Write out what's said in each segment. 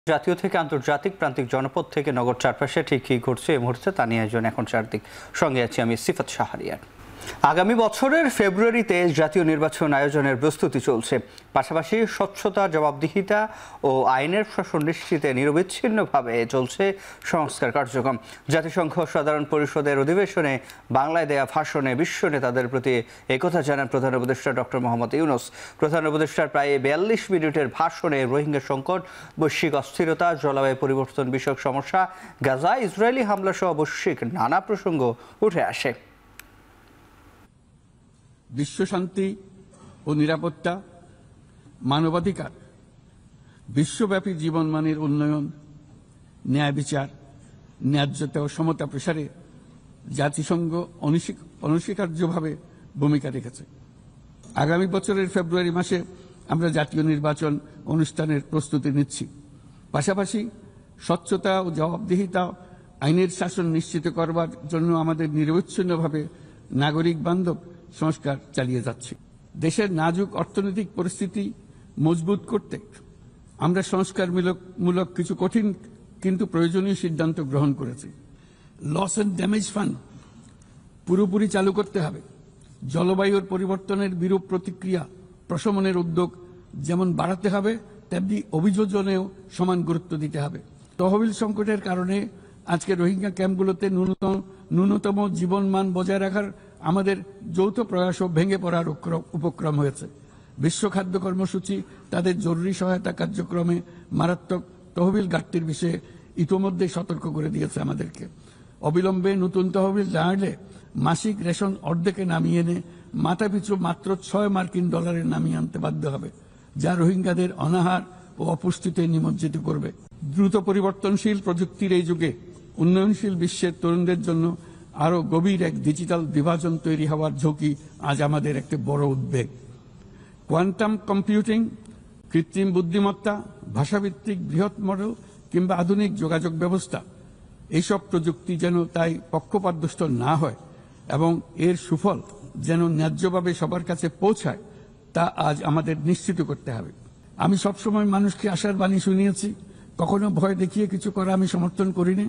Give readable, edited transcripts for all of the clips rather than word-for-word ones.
জাতীয় থেকে আন্তর্জাতিক প্রান্তিক জনপদ থেকে নগর চারপাশে ঠিক কী ঘটছে এই মুহূর্তে তা নিয়ে একজন এখন চারদিক সঙ্গে আছি আমি সিফাত শাহরিয়ার। আগামী বছরের ফেব্রুয়ারিতে জাতীয় নির্বাচন আয়োজনের প্রস্তুতি চলছে। পাশাপাশি স্বচ্ছতা, জবাবদিহিতা ও আইনের শাসন নিশ্চিতে নিরবিচ্ছিন্নভাবে চলছে সংস্কার কার্যক্রম। জাতিসংঘ সাধারণ পরিষদের অধিবেশনে বাংলায় দেয়া ভাষণে বিশ্ব নেতাদের প্রতি একথা জানান প্রধান উপদেষ্টা ডক্টর মোহাম্মদ ইউনূস। প্রধান উপদেষ্টার প্রায় ৪২ মিনিটের ভাষণে রোহিঙ্গা সংকট, বৈশ্বিক অস্থিরতা, জলবায়ু পরিবর্তন বিষয়ক সমস্যা, গাজা, ইসরায়েলি হামলা সহ বৈশ্বিক নানা প্রসঙ্গ উঠে আসে। বিশ্বশান্তি ও নিরাপত্তা, মানবাধিকার, বিশ্বব্যাপী জীবনমানের উন্নয়ন, ন্যায় বিচার, ন্যায্যতা ও সমতা প্রসারে জাতিসংঘ অনস্বীকার্যভাবে ভূমিকা রেখেছে। আগামী বছরের ফেব্রুয়ারি মাসে আমরা জাতীয় নির্বাচন অনুষ্ঠানের প্রস্তুতি নিচ্ছি। পাশাপাশি স্বচ্ছতা ও জবাবদিহিতা, আইনের শাসন নিশ্চিত করবার জন্য আমাদের নিরবচ্ছিন্নভাবে নাগরিক বান্ধব সংস্কার চালিয়ে যাচ্ছি। দেশের নাজুক অর্থনৈতিক পরিস্থিতি মজবুত করতে আমরা সংস্কারমূলক কিছু কঠিন কিন্তু প্রয়োজনীয় সিদ্ধান্ত গ্রহণ করেছি। লস অ্যান্ড ড্যামেজ ফান্ড পুরোপুরি চালু করতে হবে। জলবায়ুর পরিবর্তনের বিরূপ প্রতিক্রিয়া প্রশমনের উদ্যোগ যেমন বাড়াতে হবে, তেমনি অভিযোজনেও সমান গুরুত্ব দিতে হবে। তহবিল সংকটের কারণে আজকে রোহিঙ্গা ক্যাম্পগুলোতে ন্যূনতম জীবনমান বজায় রাখার আমাদের যৌথ প্রয়াসও ভেঙে পড়ার উপক্রম হয়েছে। বিশ্ব খাদ্য কর্মসূচি তাদের জরুরি সহায়তা কার্যক্রমে মারাত্মক তহবিল ঘাটতির বিষয়ে ইতোমধ্যে সতর্ক করে দিয়েছে আমাদেরকে। অবিলম্বে নতুন তহবিল না এলে মাসিক রেশন অর্ধেকে নামিয়ে এনে মাথাপিছু মাত্র $6 নামিয়ে আনতে বাধ্য হবে, যা রোহিঙ্গাদের অনাহার ও অপুষ্টিতে নিমজ্জিত করবে। দ্রুত পরিবর্তনশীল প্রযুক্তির এই যুগে উন্নয়নশীল বিশ্বের তরুণদের জন্য আরও গভীর এক ডিজিটাল বিভাজন তৈরি হওয়ার ঝুঁকি আজ আমাদের একটি বড় উদ্বেগ। কোয়ান্টাম কম্পিউটিং, কৃত্রিম বুদ্ধিমত্তা, ভাষাভিত্তিক বৃহৎ মডেল কিংবা আধুনিক যোগাযোগ ব্যবস্থা, এইসব প্রযুক্তি যেন তাই পক্ষপাতদুষ্ট না হয় এবং এর সুফল যেন ন্যায্যভাবে সবার কাছে পৌঁছায়, তা আজ আমাদের নিশ্চিত করতে হবে। আমি সবসময় মানুষকে আশার বাণী শুনিয়েছি, কখনো ভয় দেখিয়ে কিছু করা আমি সমর্থন করিনি,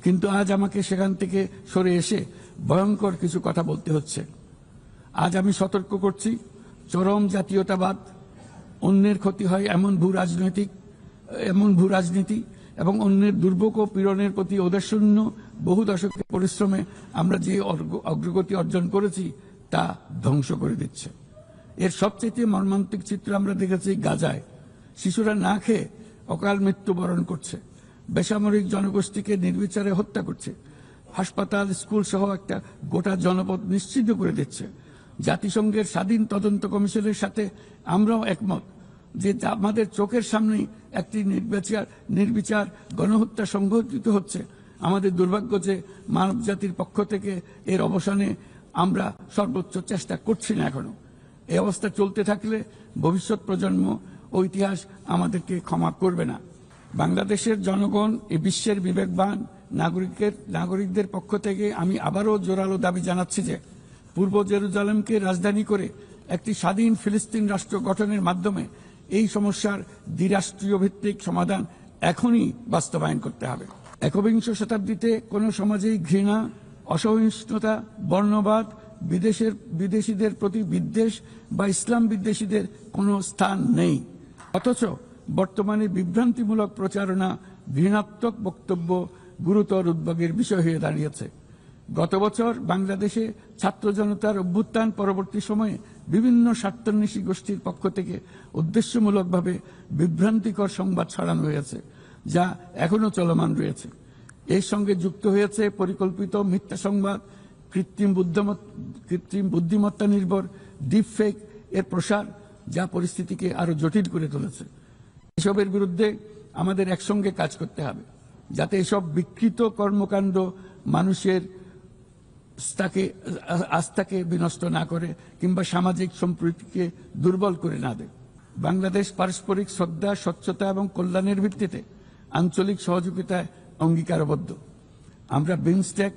কিন্তু আজ আমাকে সেখান থেকে সরে এসে ভয়ঙ্কর কিছু কথা বলতে হচ্ছে। আজ আমি সতর্ক করছি, চরম জাতীয়তাবাদ, অন্যের ক্ষতি হয় এমন ভূ রাজনীতি এবং অন্যের দুর্ভোগ ও পীড়নের প্রতি ঔদাসীন্য বহু দশকের পরিশ্রমে আমরা যে অগ্রগতি অর্জন করেছি তা ধ্বংস করে দিচ্ছে। এর সবচেয়ে মর্মান্তিক চিত্র আমরা দেখেছি গাজায়। শিশুরা না খেয়ে অকাল মৃত্যুবরণ করছে, বেসামরিক জনগোষ্ঠীকে নির্বিচারে হত্যা করছে, হাসপাতাল, স্কুল সহ একটা গোটা জনপদ নিশ্চিহ্ন করে দিচ্ছে। জাতিসংঘের স্বাধীন তদন্ত কমিশনের সাথে আমরাও একমত যে আমাদের চোখের সামনেই একটি নির্বিচার গণহত্যা সংঘটিত হচ্ছে। আমাদের দুর্ভাগ্য যে মানব জাতির পক্ষ থেকে এর অবসানে আমরা সর্বোচ্চ চেষ্টা করছি না এখনো। এই অবস্থা চলতে থাকলে ভবিষ্যৎ প্রজন্ম ও ইতিহাস আমাদেরকে ক্ষমা করবে না। বাংলাদেশের জনগণ, এই বিশ্বের বিবেকবান নাগরিকদের পক্ষ থেকে আমি আবারও জোরালো দাবি জানাচ্ছি যে পূর্ব জেরুজালেমকে রাজধানী করে একটি স্বাধীন ফিলিস্তিন রাষ্ট্র গঠনের মাধ্যমে এই সমস্যার দ্বিরাষ্ট্রীয় ভিত্তিক সমাধান এখনই বাস্তবায়ন করতে হবে। একবিংশ শতাব্দীতে কোনো সমাজেই ঘৃণা, অসহিষ্ণুতা, বর্ণবাদ, বিদেশিদের প্রতি বিদ্বেষ বা ইসলাম বিদ্বেষীদের কোনো স্থান নেই। অথচ বর্তমানে বিভ্রান্তিমূলক প্রচারণা, ঘৃণাত্মক বক্তব্য গুরুতর উদ্বেগের বিষয় হয়ে দাঁড়িয়েছে। গত বছর বাংলাদেশে ছাত্র জনতার অভ্যুত্থান পরবর্তী সময়ে বিভিন্ন স্বার্থান্বেষী গোষ্ঠীর পক্ষ থেকে উদ্দেশ্যমূলকভাবে বিভ্রান্তিকর সংবাদ ছড়ানো হয়েছে, যা এখনো চলমান রয়েছে। এর সঙ্গে যুক্ত হয়েছে পরিকল্পিত মিথ্যা সংবাদ, কৃত্রিম বুদ্ধিমত্তা নির্ভর ডিপফেক এর প্রসার, যা পরিস্থিতিকে আরো জটিল করে তুলেছে। এসবের বিরুদ্ধে আমাদের একসঙ্গে কাজ করতে হবে, যাতে এসব বিকৃত কর্মকাণ্ড মানুষের আস্থাকে বিনষ্ট না করে কিংবা সামাজিক সম্প্রীতিকে দুর্বল করে না দেয়। বাংলাদেশ পারস্পরিক শ্রদ্ধা, স্বচ্ছতা এবং কল্যাণের ভিত্তিতে আঞ্চলিক সহযোগিতায় অঙ্গীকারবদ্ধ। আমরা বিমস্টেক,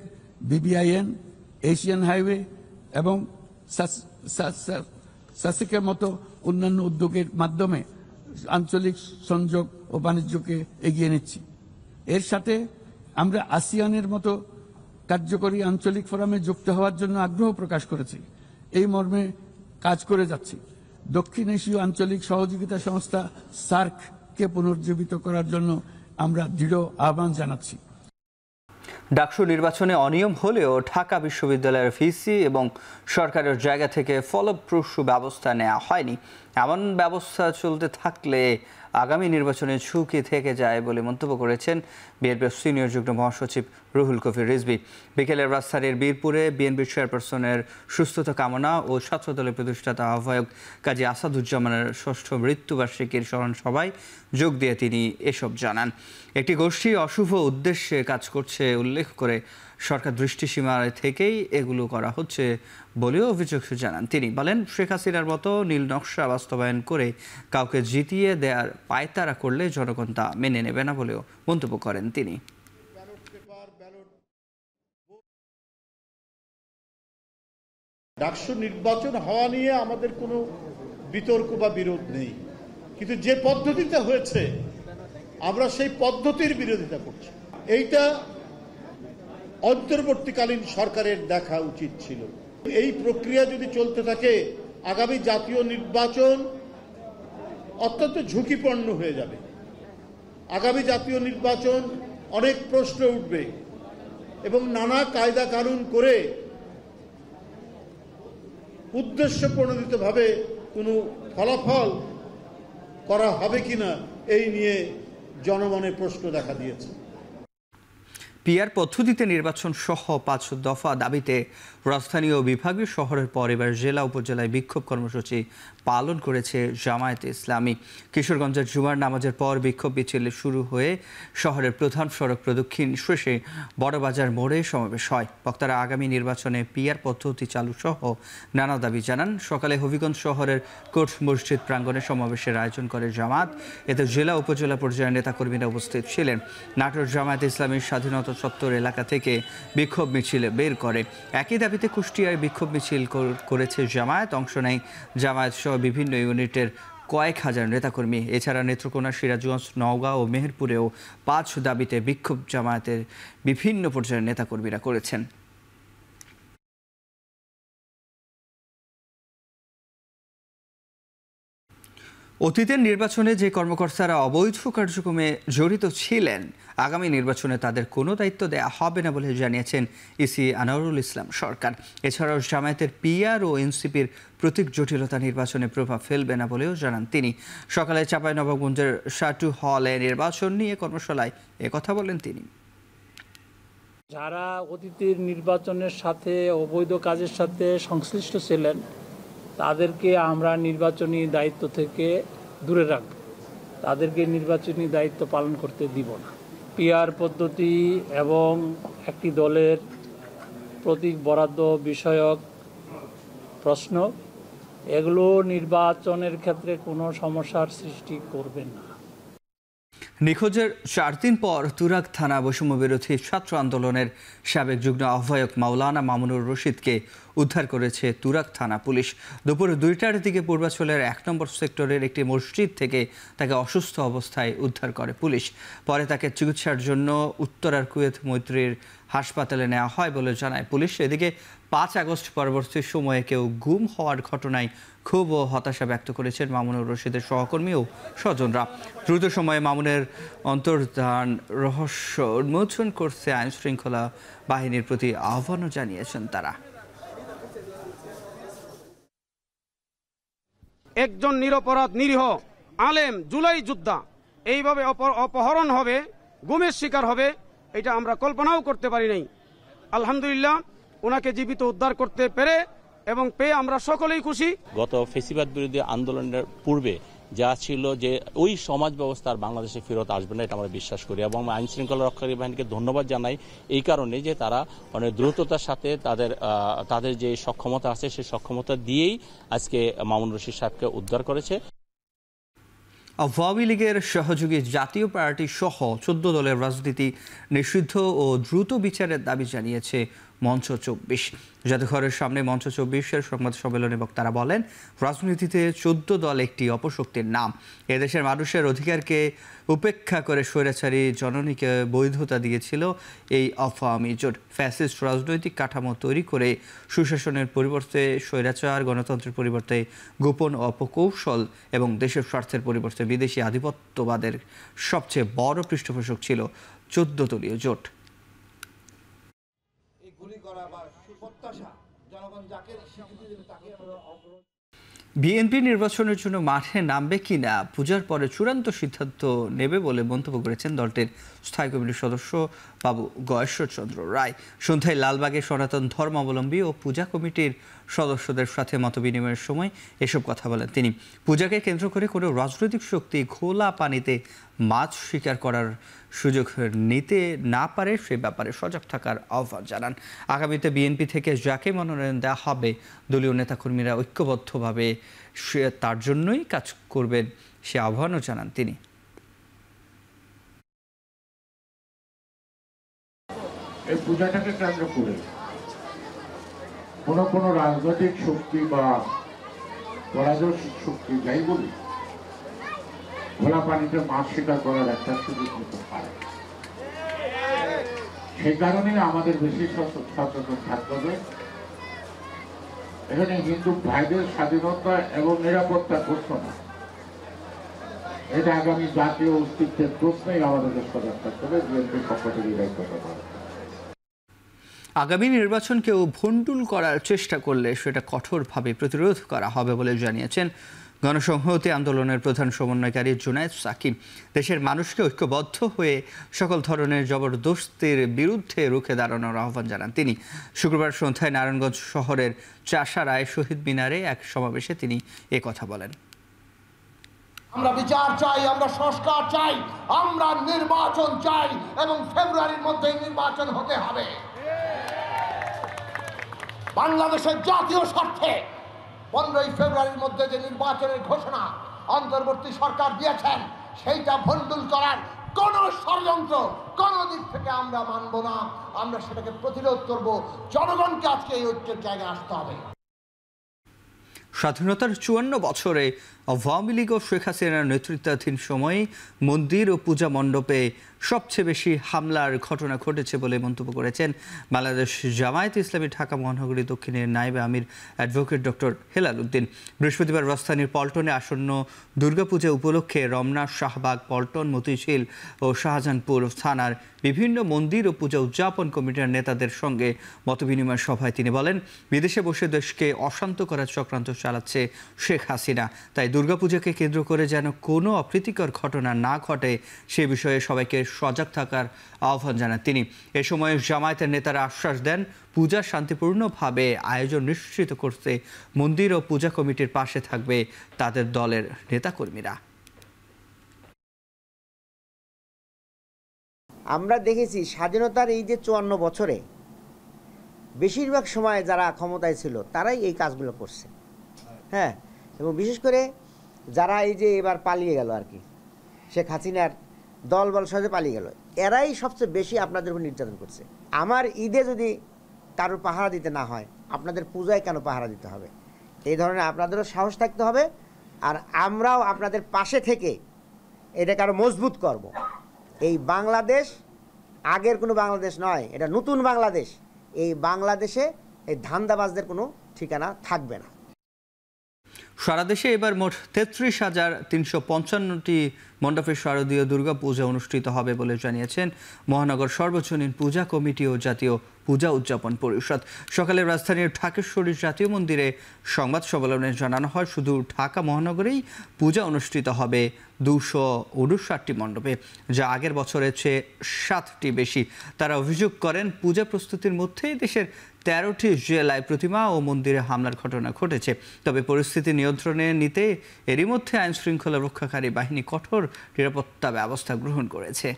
BBIN, এশিয়ান হাইওয়ে এবং সাসিকের মতো অন্যান্য উদ্যোগের মাধ্যমে আঞ্চলিক সংযোগ ও বাণিজ্যকে এগিয়ে নিচ্ছি। এর সাথে আমরা আসিয়ানের মতো কার্যকরী আঞ্চলিক ফোরামে যুক্ত হওয়ার জন্য আগ্রহ প্রকাশ করেছি। এই মর্মে কাজ করে যাচ্ছি। দক্ষিণ এশীয় আঞ্চলিক সহযোগিতা সংস্থা সার্ককে পুনর্জীবিত করার জন্য আমরা দৃঢ় আহ্বান জানাচ্ছি। ডাকসু নির্বাচনে অনিয়ম হলেও ঢাকা বিশ্ববিদ্যালয়ের ভিসি এবং সরকারের জায়গা থেকে ফলপ্রসূ ব্যবস্থা নেওয়া হয়নি। এমন ব্যবস্থা চলতে থাকলে আগামী নির্বাচনে ঝুঁকি থেকে যায় বলে মন্তব্য করেছেন বিএনপির সিনিয়র যুগ্ম মহাসচিব রুহুল কবির রিজভী। বিকেলে রাজধানীর বীরপুরে বিএনপির চেয়ারপারসনের সুস্থতা কামনা ও ছাত্রদলের প্রতিষ্ঠাতা আহ্বায়ক কাজী আসাদুজ্জামানের ষষ্ঠ মৃত্যুবার্ষিকীর স্মরণ সভায় যোগ দিয়ে তিনি এসব জানান। একটি গোষ্ঠী অশুভ উদ্দেশ্যে কাজ করছে উল্লেখ করে সরকার দৃষ্টিসীমায় থেকেই এগুলো করা হচ্ছে বলেও অভিযোগ জানান তিনি। বলেন, শেখ হাসিনার মতো নীল নকশা বাস্তবায়ন করে কাউকে জিতিয়ে দেওয়ার পায়তারা করলে জনগণ তা মেনে নেবে না বলেও মন্তব্য করেন তিনি। ডাকসু নির্বাচন হওয়া নিয়ে আমাদের কোনো বিতর্ক বা বিরোধ নেই, কিন্তু যে পদ্ধতিতে হয়েছে আমরা সেই পদ্ধতির বিরোধিতা করছি। এইটা অন্তর্বর্তীকালীন সরকারের দেখা উচিত ছিল। এই প্রক্রিয়া যদি চলতে থাকে আগামী জাতীয় নির্বাচন অত্যন্ত ঝুঁকিপূর্ণ হয়ে যাবে। আগামী জাতীয় নির্বাচন অনেক প্রশ্ন উঠবে এবং নানা কায়দা কানুন করে উদ্দেশ্য প্রণোদিতভাবে কোনো ফলাফল করা হবে কিনা এই নিয়ে জনমনে প্রশ্ন দেখা দিয়েছে। পিআর পদ্ধতিতে নির্বাচন সহ 5 দফা দাবিতে রাজধানী ও বিভাগীয় শহরের পর এবার জেলা উপজেলায় বিক্ষোভ কর্মসূচি পালন করেছে জামায়াতে ইসলামী। কিশোরগঞ্জের জুমার নামাজের পর বিক্ষোভ মিছিল শুরু হয়ে শহরের প্রধান সড়ক প্রদক্ষিণ শেষে বড়বাজার মোড়ে সমাবেশ হয়। বক্তারা আগামী নির্বাচনে পিআর পদ্ধতি চালু সহ নানা দাবি জানান। সকালে হবিগঞ্জ শহরের কোট মসজিদ প্রাঙ্গণে সমাবেশের আয়োজন করে জামাত। এতে জেলা উপজেলা পর্যায়ের নেতাকর্মীরা উপস্থিত ছিলেন। নাটোর জামায়াতে ইসলামীর স্বাধীনতা চত্বর এলাকা থেকে বিক্ষোভ মিছিলে বের করে। একই দাবিতে কুষ্টিয়ায় বিক্ষোভ মিছিল করেছে জামায়াত। অংশ নেয় জামায়াত সহ বিভিন্ন ইউনিটের কয়েক হাজার নেতাকর্মী। এছাড়া নেত্রকোনা, সিরাজগঞ্জ, নওগাঁ ও মেহেরপুরেও 5 দাবিতে বিক্ষোভ জামায়াতের বিভিন্ন পর্যায়ের নেতাকর্মীরা করেছেন। অতীতের নির্বাচনে যে কর্মকর্তারা অবৈধ কার্যক্রমে জড়িত ছিলেন আগামী নির্বাচনে তাদের কোনো দায়িত্ব দেওয়া হবে না বলে জানিয়েছেন ইসি আনোয়ারুল ইসলাম সরকার। এছাড়াও জামায়াতের পিআর ও এনসিপির প্রতীক জটিলতা নির্বাচনে প্রভাব ফেলবে না বলেও জানান তিনি। সকালে চাঁপাইনবাবগঞ্জের শাটু হলে নির্বাচন নিয়ে কর্মশালায় একথা বলেন তিনি। যারা অতীতের নির্বাচনের সাথে অবৈধ কাজের সাথে সংশ্লিষ্ট ছিলেন তাদেরকে আমরা নির্বাচনী দায়িত্ব থেকে দূরে রাখব, তাদেরকে নির্বাচনী দায়িত্ব পালন করতে দিব না। পিআর পদ্ধতি এবং একটি দলের প্রতীক বরাদ্দ বিষয়ক প্রশ্ন এগুলো নির্বাচনের ক্ষেত্রে কোনো সমস্যার সৃষ্টি করবে না। নিখোঁজের 4 দিন পর তুরাগ থানা বৈষম্য বিরোধী ছাত্র আন্দোলনের সাবেক যুগ্ম আহ্বায়ক মাওলানা মামুনুর রশিদকে উদ্ধার করেছে তুরাগ থানা পুলিশ। দুপুর 2টার দিকে পূর্বাঞ্চলের 1 নম্বর সেক্টরের একটি মসজিদ থেকে তাকে অসুস্থ অবস্থায় উদ্ধার করে পুলিশ। পরে তাকে চিকিৎসার জন্য উত্তরার কুয়েত মৈত্রীর হাসপাতালে নেওয়া হয় বলে জানায় পুলিশ। এদিকে 5 আগস্ট পরবর্তী সময়ে কেউ গুম হওয়ার ঘটনায় ক্ষোভ ও হতাশা ব্যক্ত করেছেন মামুনুর রশিদের সহকর্মী ও স্বজনরা। দ্রুত সময়ে মামুনের অন্তর্ধান রহস্য উন্মোচন করতে আইনশৃঙ্খলা বাহিনীর প্রতি আহ্বানও জানিয়েছেন তারা। একজন নিরপরাধ নিরীহ আলেম জুলাই যোদ্ধা এইভাবে অপহরণ হবে, গুমের শিকার হবে, এটা আমরা কল্পনাও করতে পারি নাই। আলহামদুলিল্লাহ ওনাকে জীবিত উদ্ধার করতে পেরে এবং পেয়ে আমরা সকলেই খুশি। গত ফেসিবাদ বিরোধী আন্দোলনের পূর্বে যা ছিল যে ওই সমাজ ব্যবস্থা আর বাংলাদেশে ফেরত আসবে না, এটা আমরা বিশ্বাস করি এবং আইন শৃঙ্খলা রক্ষাকারী বাহিনীকে ধন্যবাদ জানাই এই কারণে যে তারা অনেক দ্রুততার সাথে তাদের যে সক্ষমতা আছে সেই সক্ষমতা দিয়েই আজকে মামুন রশিদ সাহেবকে উদ্ধার করেছে। আওয়ামী লীগের সহযোগী জাতীয় পার্টি সহ 14 দলের রাজনীতি নিষিদ্ধ ও দ্রুত বিচারের দাবি জানিয়েছে মঞ্চ ২৪। জাদুঘরের সামনে মঞ্চ ২৪-এর সংবাদ সম্মেলনে বক্তারা বলেন, রাজনীতিতে ১৪ দল একটি অপশক্তির নাম। এদেশের মানুষের অধিকারকে উপেক্ষা করে স্বৈরাচারী জননীকে বৈধতা দিয়েছিল এই আওয়ামী জোট। ফ্যাসিস্ট রাজনৈতিক কাঠামো তৈরি করে সুশাসনের পরিবর্তে স্বৈরাচার, গণতন্ত্রের পরিবর্তে গোপন অপকৌশল এবং দেশের স্বার্থের পরিবর্তে বিদেশি আধিপত্যবাদের সবচেয়ে বড় পৃষ্ঠপোষক ছিল ১৪ দলীয় জোট। বিএনপি নির্বাচনের জন্য মাঠে নামবে কিনা পূজার পরে চূড়ান্ত সিদ্ধান্ত নেবে বলে মন্তব্য করেছেন দলটির স্থায়ী কমিটির সদস্য বাবু গয়েশ্বরচন্দ্র রায়। সন্ধ্যায় লালবাগে সনাতন ধর্মাবলম্বী ও পূজা কমিটির সদস্যদের সাথে মতবিনিময়ের সময় এসব কথা বলেন তিনি। পূজাকে কেন্দ্র করে কোনো রাজনৈতিক শক্তি খোলা পানিতে মাছ শিকার করার সুযোগ নিতে না পারে সে ব্যাপারে সজাগ থাকার আহ্বান জানান। আগামীতে বিএনপি থেকে যাকে মনোনয়ন দেওয়া হবে দলীয় নেতাকর্মীরা ঐক্যবদ্ধভাবে তার জন্যই কাজ করবেন সে আহ্বানও জানান তিনি। এই পূজাটাকে কেন্দ্র করে কোনো রাজনৈতিক শক্তি বা পরাজনৈতিক শক্তি যাই বলি খোলা পানিতে মাছ শিকার করার একটা সুযোগ নিতে পারে। সেই কারণে আমাদের বেশি সচেতন থাকতে হবে। এখানে হিন্দু ভাইদের স্বাধীনতা এবং নিরাপত্তা ঘোষণা, এটা আগামী জাতীয় অস্তিত্বের প্রশ্নেই আমাদেরকে সজাগ থাকতে হবে। বিএনপির পক্ষ থেকে দায়িত্ব পালন। আগামী নির্বাচনকেও ভণ্ডুল করার চেষ্টা করলে সেটা কঠোরভাবে প্রতিরোধ করা হবে বলে জানিয়েছেন গণসংহতি আন্দোলনের প্রধান সমন্বয়কারী জুনায়েদ সাকিব। দেশের মানুষকে ঐক্যবদ্ধ হয়ে সকল ধরনের জবরদস্তির বিরুদ্ধে রুখে দাঁড়ানোর আহ্বান জানান তিনি। শুক্রবার সন্ধ্যায় নারায়ণগঞ্জ শহরের চাষারায় শহীদ মিনারে এক সমাবেশে তিনি কথা বলেন। আমরা বিচার চাই, আমরা সংস্কার চাই, আমরা নির্বাচন চাই এবং ফেব্রুয়ারির মধ্যেই নির্বাচন হতে হবে। বাংলাদেশের জাতীয় স্বার্থে 15ই ফেব্রুয়ারির মধ্যে যে নির্বাচনের ঘোষণা অন্তর্বর্তী সরকার দিয়েছেন সেইটা ভণ্ডুল করার কোন ষড়যন্ত্র কোন দিক থেকে আমরা মানব না। আমরা সেটাকে প্রতিরোধ করব। জনগণকে আজকে এই ঐক্যের জায়গায় আসতে হবে। স্বাধীনতার ৫৪ বছরে আওয়ামী লীগ ও শেখ হাসিনার নেতৃত্বাধীন সময়ে মন্দির ও পূজা মণ্ডপে সবচেয়ে বেশি হামলার ঘটনা ঘটেছে বলে মন্তব্য করেছেন বাংলাদেশ জামায়াতে ইসলামী ঢাকা মহানগরী দক্ষিণের নায়েবে আমির অ্যাডভোকেট ডক্টর হেলাল উদ্দিন। বৃহস্পতিবার রাজধানীর পল্টনে আসন্ন দুর্গাপূজা উপলক্ষে রমনা, শাহবাগ, পল্টন, মতিঝিল ও শাহজাহানপুর থানার বিভিন্ন মন্দির ও পূজা উদযাপন কমিটির নেতাদের সঙ্গে মতবিনিময় সভায় তিনি বলেন, বিদেশে বসে দেশকে অশান্ত করার চক্রান্ত চালাচ্ছে শেখ হাসিনা। তাই দুর্গাপূজাকে কেন্দ্র করে যেন কোনো অপ্রীতিকর ঘটনা না ঘটে সে বিষয়ে সবাইকে সজাগ থাকার আহ্বান জানান তিনি। এ সময় জামায়াতের নেতারা আশ্বাস দেন, পূজা শান্তিপূর্ণভাবে আয়োজন নিশ্চিত করতে মন্দির ও পূজা কমিটির পাশে থাকবে তাদের দলের নেতাকর্মীরা। আমরা দেখেছি স্বাধীনতার এই যে ৫৪ বছরে বেশিরভাগ সময় যারা ক্ষমতায় ছিল তারাই এই কাজগুলো করছে। হ্যাঁ, এবং বিশেষ করে যারা এই যে এবার পালিয়ে গেল আর কি, শেখ হাসিনার দলবল সহজে পালিয়ে গেল, এরাই সবচেয়ে বেশি আপনাদের উপর নির্যাতন করছে। আমার ঈদে যদি কারোর পাহারা দিতে না হয়, আপনাদের পূজায় কেন পাহারা দিতে হবে? এই ধরনের আপনাদেরও সাহস থাকতে হবে। আর আমরাও আপনাদের পাশে থেকে এটাকে আরও মজবুত করব। এই বাংলাদেশ আগের কোনো বাংলাদেশ নয়, এটা নতুন বাংলাদেশ। এই বাংলাদেশে এই ধান্দাবাজদের কোনো ঠিকানা থাকবে না। সারা দেশে এবার মোট ৩৩,৩৫৫টি মণ্ডপে শারদীয় দুর্গা পূজা অনুষ্ঠিত হবে বলে জানিয়েছেন মহানগর সর্বজনীন পূজা কমিটি ও জাতীয় পূজা উদযাপন পরিষদ। সকালে রাজধানীর ঢাকেশ্বরী জাতীয় মন্দিরে সংবাদ সম্মেলনে জানানো হয়, শুধু ঢাকা মহানগরেই পূজা অনুষ্ঠিত হবে ২৫৯টি মণ্ডপে, যা আগের বছরের চেয়ে ৭টি বেশি। তারা অভিযোগ করেন, পূজা প্রস্তুতির মধ্যেই দেশের ১৩টি জেলায় প্রতিমা ও মন্দিরে হামলার ঘটনা ঘটেছে। তবে পরিস্থিতি নিয়ন্ত্রণে নিতে এরই মধ্যে আইনশৃঙ্খলা রক্ষাকারী বাহিনী কঠোর নিরাপত্তা ব্যবস্থা গ্রহণ করেছে।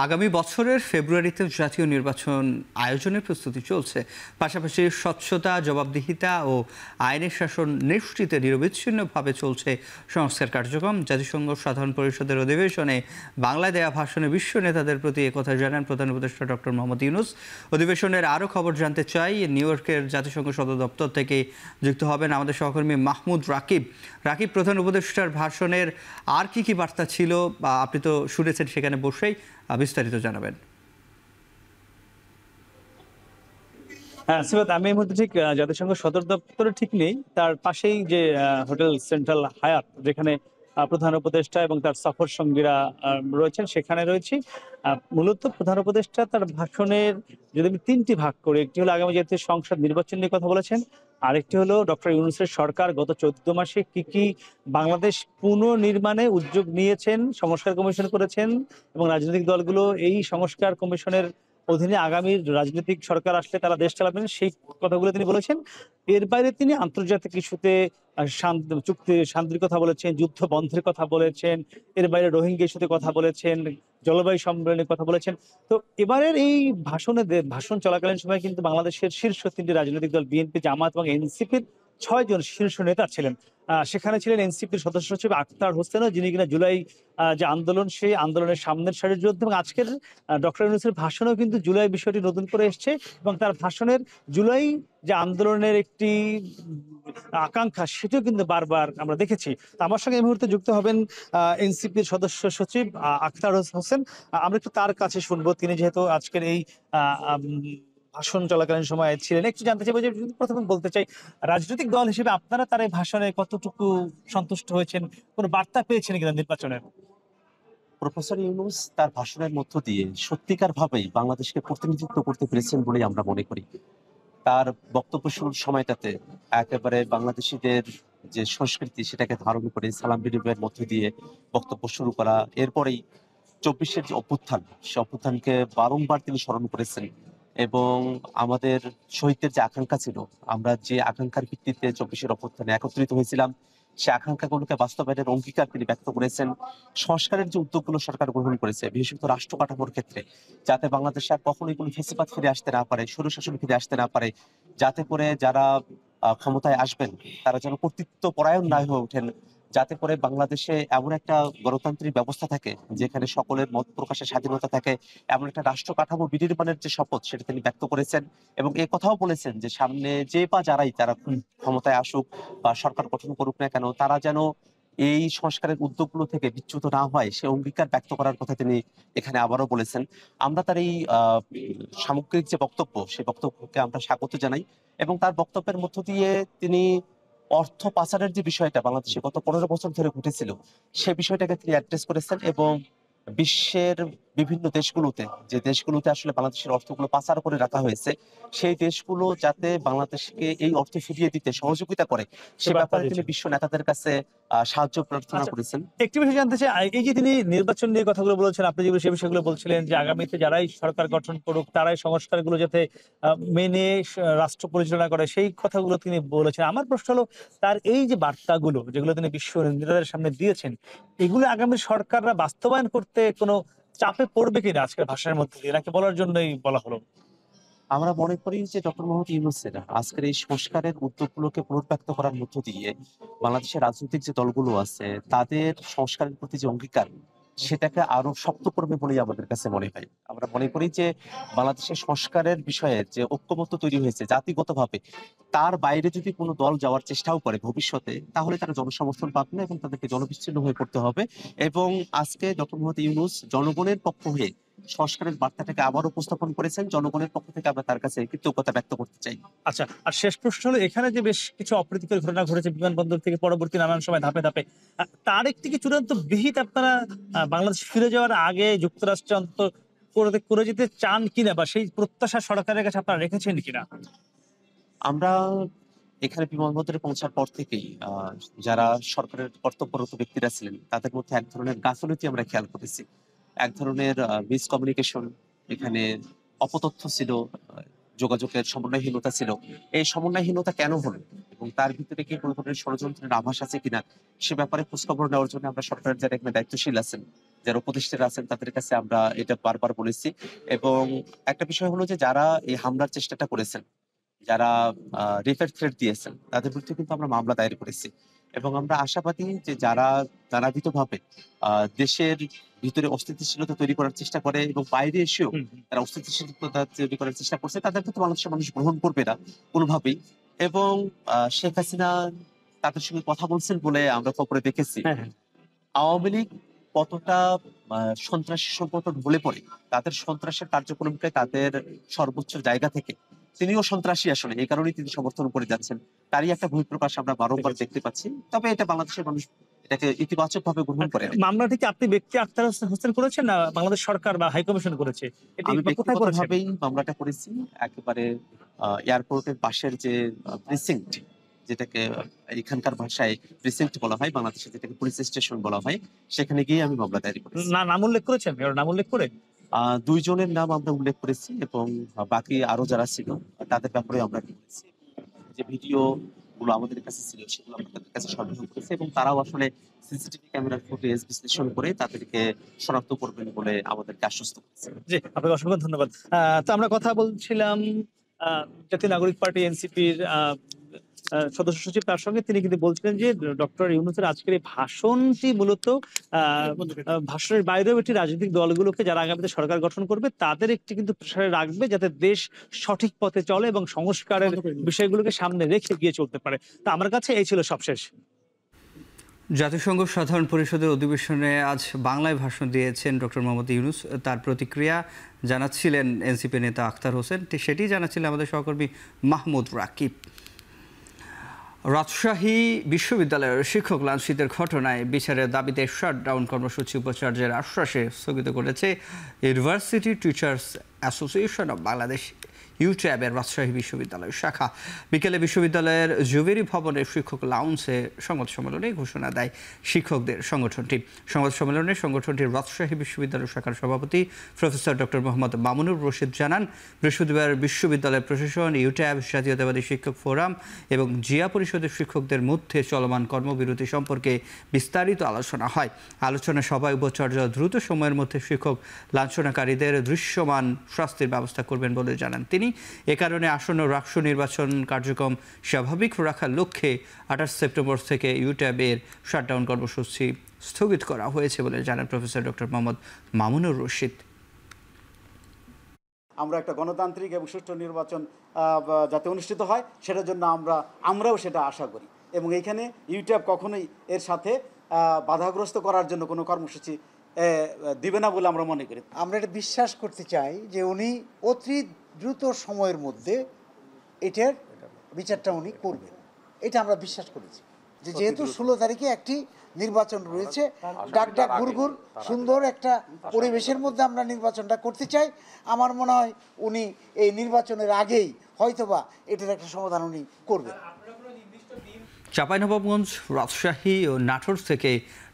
আগামী বছরের ফেব্রুয়ারিতে জাতীয় নির্বাচন আয়োজনের প্রস্তুতি চলছে। পাশাপাশি স্বচ্ছতা, জবাবদিহিতা ও আইনের শাসন নিশ্চিতে নিরবিচ্ছিন্নভাবে চলছে সংস্কার কার্যক্রম। জাতিসংঘ সাধারণ পরিষদের অধিবেশনে বাংলায় দেয়া ভাষণে বিশ্ব নেতাদের প্রতি একথা জানান প্রধান উপদেষ্টা ডক্টর মোহাম্মদ ইউনূস। অধিবেশনের আরও খবর জানতে চাই, নিউ ইয়র্কের জাতিসংঘ সদর দপ্তর থেকে যুক্ত হবেন আমাদের সহকর্মী মাহমুদ রাকিব। রাকিব, প্রধান উপদেষ্টার ভাষণের আর কি বার্তা ছিল, বা আপনি তো শুনেছেন সেখানে বসেই, বিস্তারিত জানাবেন। হ্যাঁ সিফাত, আমি এই মুহূর্তে ঠিক জাতিসংঘ সদর দপ্তরে ঠিক নেই, তার পাশেই যে হোটেল সেন্ট্রাল হায়াত, যেখানে প্রধান উপদেষ্টা এবং তার সফর সঙ্গীরা রয়েছেন, সেখানে রয়েছি। মূলত প্রধান উপদেষ্টা তার ভাষণের যদি আমি তিনটি ভাগ করি, একটি হলো আগামী জাতীয় সংসদ নির্বাচন নিয়ে কথা বলেছেন, আরেকটি হলো ডক্টর ইউনূসের সরকার গত 14 মাসে কি বাংলাদেশ পুনর্নির্মাণে উদ্যোগ নিয়েছেন, সংস্কার কমিশন করেছেন এবং রাজনৈতিক দলগুলো এই সংস্কার কমিশনের অধীনে আগামী রাজনৈতিক সরকার আসলে তারা দেশ চালাবেন, সেই কথাগুলো তিনি বলেছেন। এর বাইরে তিনি আন্তর্জাতিক ইস্যুতে শান্তির কথা বলেছেন, যুদ্ধ বন্ধের কথা বলেছেন, এর বাইরে রোহিঙ্গা ইস্যুতে কথা বলেছেন, জলবায়ু সম্মেলনের কথা বলেছেন। তো এবারের এই ভাষণ চলাকালীন সময় কিন্তু বাংলাদেশের শীর্ষ 3টি রাজনৈতিক দল বিএনপি, জামাত এবং এনসিপির 6 জন শীর্ষ নেতা ছিলেন। সেখানে ছিলেন এনসিপির সদস্য সচিব আখতার হোসেনও, যিনি কিনা জুলাই যে আন্দোলন, সেই আন্দোলনের সামনের সারির যোদ্ধা। এবং আজকের ডক্টর ইউনূসের ভাষণেও কিন্তু জুলাই বিষয়টি নতুন করে এসছে এবং তার ভাষণের জুলাই যে আন্দোলনের একটি আকাঙ্ক্ষা, সেটাও কিন্তু বারবার আমরা দেখেছি। আমার সঙ্গে এই মুহূর্তে যুক্ত হবেন এনসিপির সদস্য সচিব আখতার হোসেন। আমরা একটু তার কাছে শুনবো, তিনি যেহেতু আজকের এই ভাষণ চলাকালীন সময় ছিলেন। একটু জানতে চাইবো যে, প্রথমে বলতে চাই, রাজনৈতিক দল হিসেবে আপনারা তার এই ভাষণে কতটুকু সন্তুষ্ট হয়েছেন, কোনো বার্তা পেয়েছেন কিনা নির্বাচনের? প্রফেসর ইউনূস তার ভাষণের মধ্য দিয়ে সত্যিকার ভাবেই বাংলাদেশকে প্রতিনিধিত্ব করতে পেরেছেন বলেই আমরা মনে করি। তার বক্তব্য শুরুর সময়টাতে একেবারে বাংলাদেশিদের যে সংস্কৃতি, সেটাকে ধারণ করে সালাম বিনিময়ের মধ্য দিয়ে বক্তব্য শুরু করা। এরপরেই 24-এর যে অভ্যুত্থান, সে অভ্যুত্থানকে বারংবার তিনি স্মরণ করেছেন এবং আমাদের শহীদদের যে আকাঙ্ক্ষা ছিল, আমরা যে আকাঙ্ক্ষার ভিত্তিতে 24-এর অভ্যুত্থানে একত্রিত হয়েছিলাম, সে আকাঙ্ক্ষাগুলোকে বাস্তবায়নের অঙ্গীকার তিনি ব্যক্ত করেছেন। সংস্কারের যে উদ্যোগগুলো সরকার গ্রহণ করেছে, বিশেষত রাষ্ট্র কাঠামোর ক্ষেত্রে, যাতে বাংলাদেশে আর কখনোই কোনো ফেসিবাদ ফিরে আসতে না পারে, স্বৈরশাসন ফিরে আসতে না পারে, যাতে করে যারা ক্ষমতায় আসবেন তারা যেন কর্তৃত্ব পরায়ণ না হয়ে ওঠেন, যাতে করে বাংলাদেশে এমন একটা গণতান্ত্রিক ব্যবস্থা থাকে যেখানে সকলের মত প্রকাশের স্বাধীনতা থাকে, এমন একটা রাষ্ট্র কাঠামো বিনির্মাণের যে শপথ, সেটা তিনি ব্যক্ত করেছেন। এবং এই কথাও বলেছেন যে সামনে যে বা যারাই তারা ক্ষমতায় আসুক বা সরকার গঠন করুক না কেন, তারা যেন এই সংস্কারের উদ্যোগগুলো থেকে বিচ্যুত না হয়, সে অঙ্গীকার ব্যক্ত করার কথা তিনি এখানে আবারও বলেছেন। আমরা তার এই সামগ্রিক যে বক্তব্য, সেই বক্তব্যকে আমরা স্বাগত জানাই এবং তার বক্তব্যের মধ্য দিয়ে তিনি অর্থ পাচারের যে বিষয়টা বাংলাদেশে গত 15 বছর ধরে ঘটেছিল, সে বিষয়টাকে তিনি অ্যাড্রেস করেছেন এবং বিশ্বের বিভিন্ন দেশগুলোতে, যে দেশগুলোতে আসলে বাংলাদেশের অর্থগুলো পাচার করে রাখা হয়েছে, সেই দেশগুলো যাতে বাংলাদেশকে এই অর্থ ফিরিয়ে দিতে সহযোগিতা করে, সে ব্যাপারে তিনি বিশ্ব নেতাদের কাছে সাহায্য প্রার্থনা করেছেন। একটি বিষয় জানতে চাই, এই যে তিনি নির্বাচন নিয়ে কথাগুলো বলেছেন, আপনি যেগুলো সেই বিষয়গুলো বলছিলেন যে আগামীতে যারাই সরকার গঠন করুক তারাই সংস্কারগুলো যাতে মেনে রাষ্ট্র পরিচালনা করে, সেই কথাগুলো তিনি বলেছেন। আমার প্রশ্ন হলো, তার এই যে বার্তাগুলো যেগুলো তিনি বিশ্ব নেতাদের সামনে দিয়েছেন, এগুলো আগামী সরকাররা বাস্তবায়ন করতে কোনো চাপে পড়বে কিনা আজকের ভাষণের মধ্যে দিয়ে, নাকি বলার জন্যই বলা হলো? আমরা মনে করি যে ডক্টর মোহাম্মদ ইউনূসের আজকের এই সংস্কারের উদ্যোগগুলোকে পুনর্ব্যক্ত করার মধ্য দিয়ে বাংলাদেশের রাজনৈতিক যে দলগুলো আছে, তাদের সংস্কারের প্রতি যে অঙ্গীকার, সেটাকে আরো শক্ত করবে বলেই আমাদের কাছে মনে হয়। আমরা মনে করি যে বাংলাদেশের সংস্কারের বিষয়ে যে ঐক্যমত্য তৈরি হয়েছে জাতিগতভাবে, তার বাইরে যদি কোনো দল যাওয়ার চেষ্টাও করে ভবিষ্যতে, তাহলে তারা জনসমর্থন পাবে না এবং তাদেরকে জনবিচ্ছিন্ন হয়ে পড়তে হবে। এবং আজকে ডক্টর মোহাম্মদ ইউনূস জনগণের পক্ষ হয়ে সংস্কারের বার্তাটাকে আবার উপস্থাপন করেছেন। জনগণের পক্ষ থেকে আমরা তার কাছে কৃতজ্ঞতা ব্যক্ত করতে চাই। আচ্ছা, আর শেষ প্রশ্ন হলো, এখানে যে বেশ কিছু অপ্রীতিকর ঘটনা ঘটেছে বিমানবন্দর থেকে পরবর্তী নানান সময় ধাপে ধাপে, তার একটি কি চূড়ান্ত বিহিত আপনারা বাংলাদেশ ফিরে যাওয়ার আগে যুক্তরাষ্ট্রে অন্তত করে যেতে চান কিনা, বা সেই প্রত্যাশা সরকারের কাছে আপনারা রেখেছেন কিনা? আমরা এখানে বিমানবন্দরে পৌঁছার পর থেকেই যারা সরকারের কর্তব্যরত ব্যক্তিরা ছিলেন, তাদের মধ্যে এক ধরনের গাফিলতি আমরা খেয়াল করেছি, এক ধরনের মিসকমিউনিকেশন, এখানে অপতথ্য ছিল, যোগাযোগের সমন্বয়হীনতা ছিল। এই সমন্বয়হীনতা কেন হলো এবং তার ভিতরে কি কোনো ধরনের ষড়যন্ত্রের আভাস আছে কিনা, সে ব্যাপারে খোঁজখবর নেওয়ার জন্য আমরা সরকারের যারা এখানে দায়িত্বশীল আছেন যারা উপদেষ্টারা আছেন তাদের কাছে আমরা এটা বারবার বলেছি। এবং একটা বিষয় হলো যে যারা এই হামলার চেষ্টাটা করেছেন, যারা রেপের থ্রেট দিয়েছেন, তাদের বিরুদ্ধে কিন্তু আমরা মামলা দায়ের করেছি। এবং আমরা আশাবাদী যে যারা নানাবিধভাবে দেশের ভিতরে অস্থিতিশীলতা তৈরি করার চেষ্টা করে এবং বাইরে এসেও তারা অস্থিতিশীলতা তৈরি করার চেষ্টা করছে, তাদের কিন্তু বাংলাদেশের মানুষ গ্রহণ করবে না কোনোভাবেই। এবং শেখ হাসিনা তাদের সঙ্গে কথা বলছেন বলে আমরা খবরে দেখেছি। আওয়ামী লীগ কতটা সন্ত্রাসী সংগঠন হলে পরে তাদের সন্ত্রাসের কার্যক্রমকে তাদের সর্বোচ্চ জায়গা থেকে, তিনিও সন্ত্রাসী আসলে, এই কারণেই তিনি সমর্থন করে যাচ্ছেন, তারই একটা বহিঃপ্রকাশ আমরা বারংবার দেখতে পাচ্ছি। তবে এটা বাংলাদেশের মানুষ এটাকে ইতিবাচক ভাবে গ্রহণ করে। মামলাটি কি আপনি ব্যক্তি আক্তার হোসেন করেছেন না বাংলাদেশ সরকার বা হাইকমিশন করেছে? আমি ব্যক্তিগতভাবেই মামলাটা করেছি একেবারে এয়ারপোর্টের পাশের যে প্রিসিংক্ট, যেটাকে এখানকার ভাষায় প্রিসিংক্ট বলা হয়, বাংলাদেশে যেটাকে পুলিশ স্টেশন বলা হয়, সেখানে গিয়ে আমি মামলা দায়ের করেছি। নাম উল্লেখ করেছেন? নাম উল্লেখ করে 2 জনের নাম আমরা উল্লেখ করেছি এবং বাকি আরো যারা ছিল তাদের ব্যাপারে আমরা বলেছি। যে ভিডিও গুলো আমাদের কাছে ছিল সেগুলো আমরা তাদের কাছে সরবরাহ করেছি এবং তারাও আসলে সিসিটিভি ক্যামেরার ফুটেজ বিশ্লেষণ করে তাদেরকে শনাক্ত করবেন বলে আমাদেরকে আশ্বস্ত করেছে। জি, আপনাকে অসংখ্য ধন্যবাদ। তো আমরা কথা বলছিলাম জাতীয় নাগরিক পার্টি এনসিপির সদস্য সচিব, তার সঙ্গে তিনি কিন্তু বলছিলেন যে ডক্টর ইউনূসের আজকের এই ভাষণটি মূলত ভাষণের বাইরেও একটি রাজনৈতিক দলগুলোকে যারা আগামীতে সরকার গঠন করবে তাদের একটি কিন্তু প্রেসারে রাখবে যাতে দেশ সঠিক পথে চলে এবং সংস্কারের বিষয়গুলোকে সামনে রেখে গিয়ে চলতে পারে। তা আমার কাছে এই ছিল সবশেষ। জাতিসংঘ সাধারণ পরিষদের অধিবেশনে আজ বাংলায় ভাষণ দিয়েছেন ডক্টর মোহাম্মদ ইউনূস। তার প্রতিক্রিয়া জানাচ্ছিলেন এনসিপি নেতা আখতার হোসেন, সেটি জানাচ্ছিলেন আমাদের সহকর্মী মাহমুদ রাকিব। রাজশাহী বিশ্ববিদ্যালয়ের শিক্ষক লাঞ্ছিতের ঘটনায় বিচারের দাবিতে শাটডাউন কর্মসূচি উপাচার্যের আশ্বাসে স্থগিত করেছে university teachers association of Bangladesh, ইউট্যাবের রাজশাহী বিশ্ববিদ্যালয় শাখা। বিকেলে বিশ্ববিদ্যালয়ের জুবেরি ভবনের শিক্ষক লাউঞ্জে সংবাদ সম্মেলনে ঘোষণা দেয় শিক্ষকদের সংগঠনটি। সংবাদ সম্মেলনে সংগঠনটির রাজশাহী বিশ্ববিদ্যালয় শাখার সভাপতি প্রফেসর ডক্টর মোহাম্মদ মামুনুর রশিদ জানান, বৃহস্পতিবার বিশ্ববিদ্যালয় প্রশাসন, ইউট্যাব, জাতীয়তাবাদী শিক্ষক ফোরাম এবং জিয়া পরিষদের শিক্ষকদের মধ্যে চলমান কর্মবিরতি সম্পর্কে বিস্তারিত আলোচনা হয়। আলোচনা সভায় উপাচার্য দ্রুত সময়ের মধ্যে শিক্ষক লাঞ্ছনাকারীদের দৃশ্যমান শাস্তির ব্যবস্থা করবেন বলে জানান তিনি। এ কারণে আসন্ন রাষ্ট্র নির্বাচন কার্যক্রম স্বাভাবিক রাখার লক্ষ্যে 28 সেপ্টেম্বর থেকে ইউট্যাবের শাটডাউন কর্মসূচি স্থগিত করা হয়েছে বলে জানান প্রফেসর ডক্টর মোহাম্মদ মামুনুর রশিদ। আমরা একটা গণতান্ত্রিক এবং সুষ্ঠু নির্বাচন যাতে অনুষ্ঠিত হয় সেটার জন্য আমরাও সেটা আশা করি এবং এইখানে ইউট্যাব কখনোই এর সাথে বাধাগ্রস্ত করার জন্য কোনো কর্মসূচি দিবে না বলে আমরা মনে করি। আমরা এটা বিশ্বাস করতে চাই যে উনি অতি দ্রুত সময়ের মধ্যে এটার বিচারটা উনি করবেন, এটা আমরা বিশ্বাস করেছি। যে যেহেতু 16 তারিখে একটি নির্বাচন রয়েছে, ডাক গুড়গুড় সুন্দর একটা পরিবেশের মধ্যে আমরা নির্বাচনটা করতে চাই। আমার মনে হয় উনি এই নির্বাচনের আগেই হয়তোবা এটার একটা সমাধান উনি করবেন। চাঁপাইনবাবগঞ্জ, রাজশাহী ও নাটোর থেকে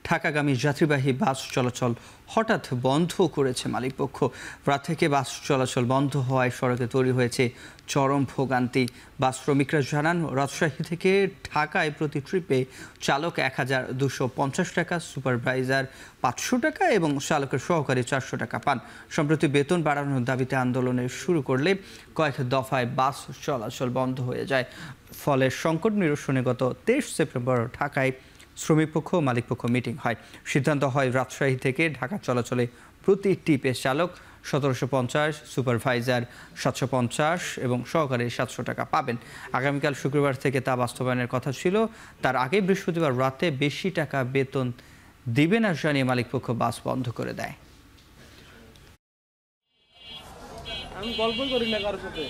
ঢাকাগামী যাত্রীবাহী বাস চলাচল হঠাৎ বন্ধ করেছে মালিকপক্ষ। রাত থেকে বাস চলাচল বন্ধ হওয়ায় সড়কে তৈরি হয়েছে চরম ভোগান্তি। বাস শ্রমিকরা জানান, রাজশাহী থেকে ঢাকায় প্রতি ট্রিপে চালক 1250 টাকা, সুপারভাইজার 500 টাকা এবং চালকের সহকারী 400 টাকা পান। সম্প্রতি বেতন বাড়ানোর দাবিতে আন্দোলনে শুরু করলে কয়েক দফায় বাস চলাচল বন্ধ হয়ে যায়। ফলে সংকট নিরসনে গত 23 সেপ্টেম্বর ঢাকায় শ্রমিক পক্ষ ও মালিক পক্ষ মিটিং হয়। সিদ্ধান্ত হয় রাজশাহী থেকে ঢাকা চলাচলে প্রতি ট্রিপে চালক 1750, সুপারভাইজার 750 এবং সহকারী 700 টাকা পাবেন। আগামীকাল শুক্রবার থেকে তা বাস্তবায়নের কথা ছিল। তার আগে বৃহস্পতিবার রাতে বেশি টাকা বেতন দিবে না জানিয়ে মালিকপক্ষ বাস বন্ধ করে দেয়। আমি গল্পই করি না কারোর সাথে।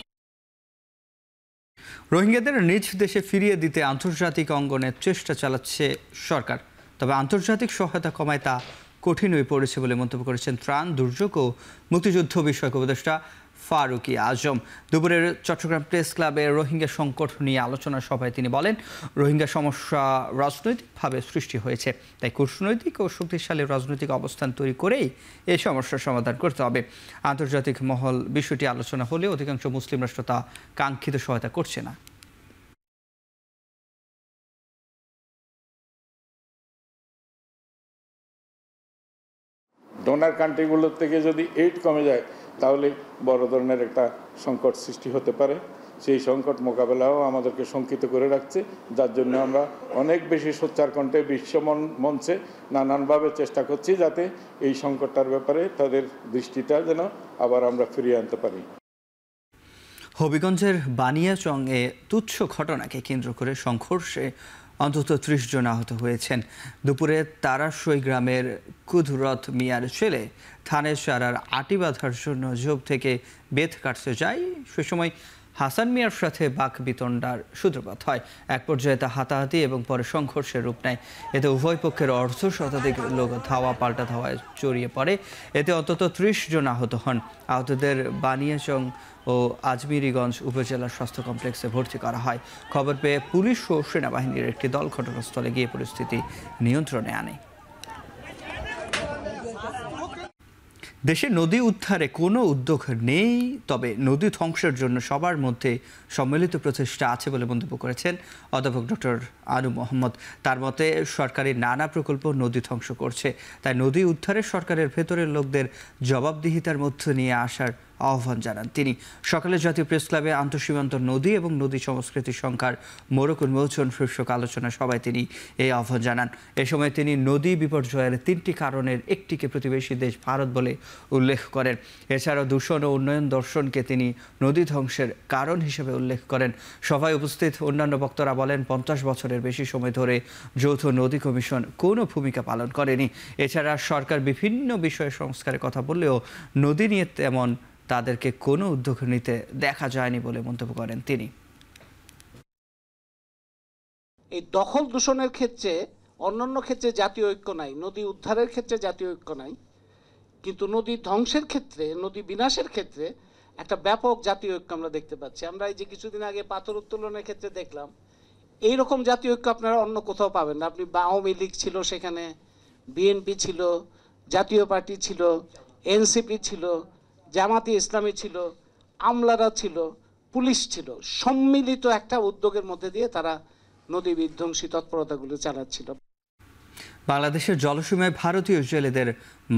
রোহিঙ্গাদের নিজ দেশে ফিরিয়ে দিতে আন্তর্জাতিক অঙ্গনে চেষ্টা চালাচ্ছে সরকার, তবে আন্তর্জাতিক সহায়তা কমায় তা কঠিন হয়ে পড়েছে বলে মন্তব্য করেছেন ত্রাণ, দুর্যোগ ও মুক্তিযুদ্ধ বিষয়ক উপদেষ্টা ফারুকি আজম। দুপুরের চট্টগ্রাম প্রেস ক্লাবে রোহিঙ্গা সংকট নিয়ে আলোচনা সভায় তিনি বলেন, রোহিঙ্গা সমস্যা রাজনৈতিকভাবে সৃষ্টি হয়েছে, তাই কূটনৈতিক ও শক্তিশালী রাজনৈতিক অবস্থান তৈরি করেই এই সমস্যার সমাধান করতে হবে। আন্তর্জাতিক মহল বিষয়টি আলোচনা হলেও অধিকাংশ মুসলিম রাষ্ট্র তা কাঙ্ক্ষিত সহায়তা করছে না। ডোনার কান্ট্রিগুলোর থেকে যদি এইড কমে যায় তাহলে বড় ধরনের একটা সংকট সৃষ্টি হতে পারে। সেই সংকট মোকাবেলাও আমাদেরকে শঙ্কিত করে রাখছে, যার জন্য আমরা অনেক বেশি সোচ্চার কণ্ঠে বিশ্ব মঞ্চে নানানভাবে চেষ্টা করছি যাতে এই সংকটটার ব্যাপারে তাদের দৃষ্টিটা যেন আবার আমরা ফিরিয়ে আনতে পারি। হবিগঞ্জের বানিয়াচংয়ে তুচ্ছ ঘটনাকে কেন্দ্র করে সংঘর্ষে অন্তত ৩০ জন আহত হয়েছেন। দুপুরে তারাসই গ্রামের কুদরত মিয়ার ছেলে থানের সারার আটি বাঁধার জন্য ঝোপ থেকে বেত কাটতে যায়। সে সময় হাসান মিয়ার সাথে বাক বিতণ্ডার সূত্রপাত হয়। এক পর্যায়ে তা হাতাহাতি এবং পরে সংঘর্ষের রূপ নেয়। এতে উভয় পক্ষের অর্ধ শতাধিক লোক ধাওয়া পাল্টা ধাওয়ায় জড়িয়ে পড়ে। এতে অন্তত ৩০ জন আহত হন। আহতদের বানিয়াচং ও আজমিরিগঞ্জ উপজেলা স্বাস্থ্য কমপ্লেক্সে ভর্তি করা হয়। খবর পেয়ে পুলিশ ও সেনাবাহিনীর একটি দল ঘটনাস্থলে গিয়ে পরিস্থিতি নিয়ন্ত্রণে আনে। দেশে নদী উদ্ধারে কোনো উদ্যোগ নেই, তবে নদী ধ্বংসের জন্য সবার মধ্যে সম্মিলিত প্রচেষ্টা আছে বলে মন্তব্য করেছেন অধ্যাপক ডক্টর আনু মোহাম্মদ। তার মতে সরকারি নানা প্রকল্প নদী ধ্বংস করছে, তাই নদী উদ্ধারে সরকারের ভেতরের লোকদের জবাবদিহিতার মধ্যে নিয়ে আসার আহ্বান জানান তিনি। সকালে জাতীয় প্রেস ক্লাবে আন্তঃসীমান্ত নদী এবং নদী সংস্কৃতি সংখ্যার মোড়ক উন্মোচন শীর্ষক আলোচনা সভায় তিনি এই আহ্বান জানান। এ সময় তিনি নদী বিপর্যয়ের ৩টি কারণের একটিকে প্রতিবেশী দেশ ভারত বলে উল্লেখ করেন। এছাড়াও দূষণ ও উন্নয়ন দর্শনকে তিনি নদী ধ্বংসের কারণ হিসেবে উল্লেখ করেন। সভায় উপস্থিত অন্যান্য বক্তারা বলেন, ৫০ বছরের বেশি সময় ধরে যৌথ নদী কমিশন কোনো ভূমিকা পালন করেনি। এছাড়া সরকার বিভিন্ন বিষয়ে সংস্কারের কথা বললেও নদী নিয়ে তেমন তাদেরকে কোনো উদ্যোগ নিতে দেখা যায়নি বলে মন্তব্য করেন তিনি। এই দখল দূষণের ক্ষেত্রে অন্যান্য ক্ষেত্রে জাতীয় ঐক্য নাই, নদী উদ্ধারের ক্ষেত্রে জাতীয় ঐক্য নাই, কিন্তু নদী ধ্বংসের ক্ষেত্রে, নদী বিনাশের ক্ষেত্রে একটা ব্যাপক জাতীয় ঐক্য আমরা দেখতে পাচ্ছি। আমরা এই যে কিছুদিন আগে পাথর উত্তোলনের ক্ষেত্রে দেখলাম, এইরকম জাতীয় ঐক্য আপনারা অন্য কোথাও পাবেন না। আপনি আওয়ামী লীগ ছিল, সেখানে বিএনপি ছিল, জাতীয় পার্টি ছিল, এনসিপি ছিল, জামাতে ইসলামী ছিল, আমলারা ছিল, পুলিশ ছিল, সম্মিলিত একটা উদ্যোগের মধ্যে দিয়ে তারা নদী বিধ্বংসী তৎপরতাগুলো চালাচ্ছিল। বাংলাদেশের জলসীমায় ভারতীয় জেলেদের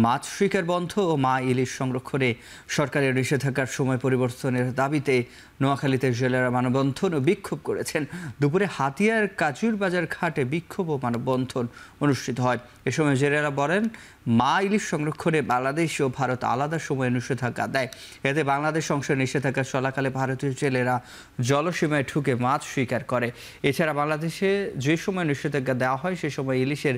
মাছ শিকার বন্ধ ও মা ইলিশ সংরক্ষণে সরকারের নিষেধাজ্ঞার সময় পরিবর্তনের দাবিতে নোয়াখালীতে জেলেরা মানববন্ধন ও বিক্ষোভ করেছেন। দুপুরে হাতিয়ার কাজুর বাজার ঘাটে বিক্ষোভ ও মানববন্ধন অনুষ্ঠিত হয়। এ সময় জেলেরা বলেন, মা ইলিশ সংরক্ষণে বাংলাদেশ ও ভারত আলাদা সময়ে নিষেধাজ্ঞা দেয়। এতে বাংলাদেশ অংশের নিষেধাজ্ঞা চলাকালে ভারতীয় জেলেরা জলসীমায় ঢুকে মাছ শিকার করে। এছাড়া বাংলাদেশে যে সময় নিষেধাজ্ঞা দেওয়া হয় সে সময় ইলিশের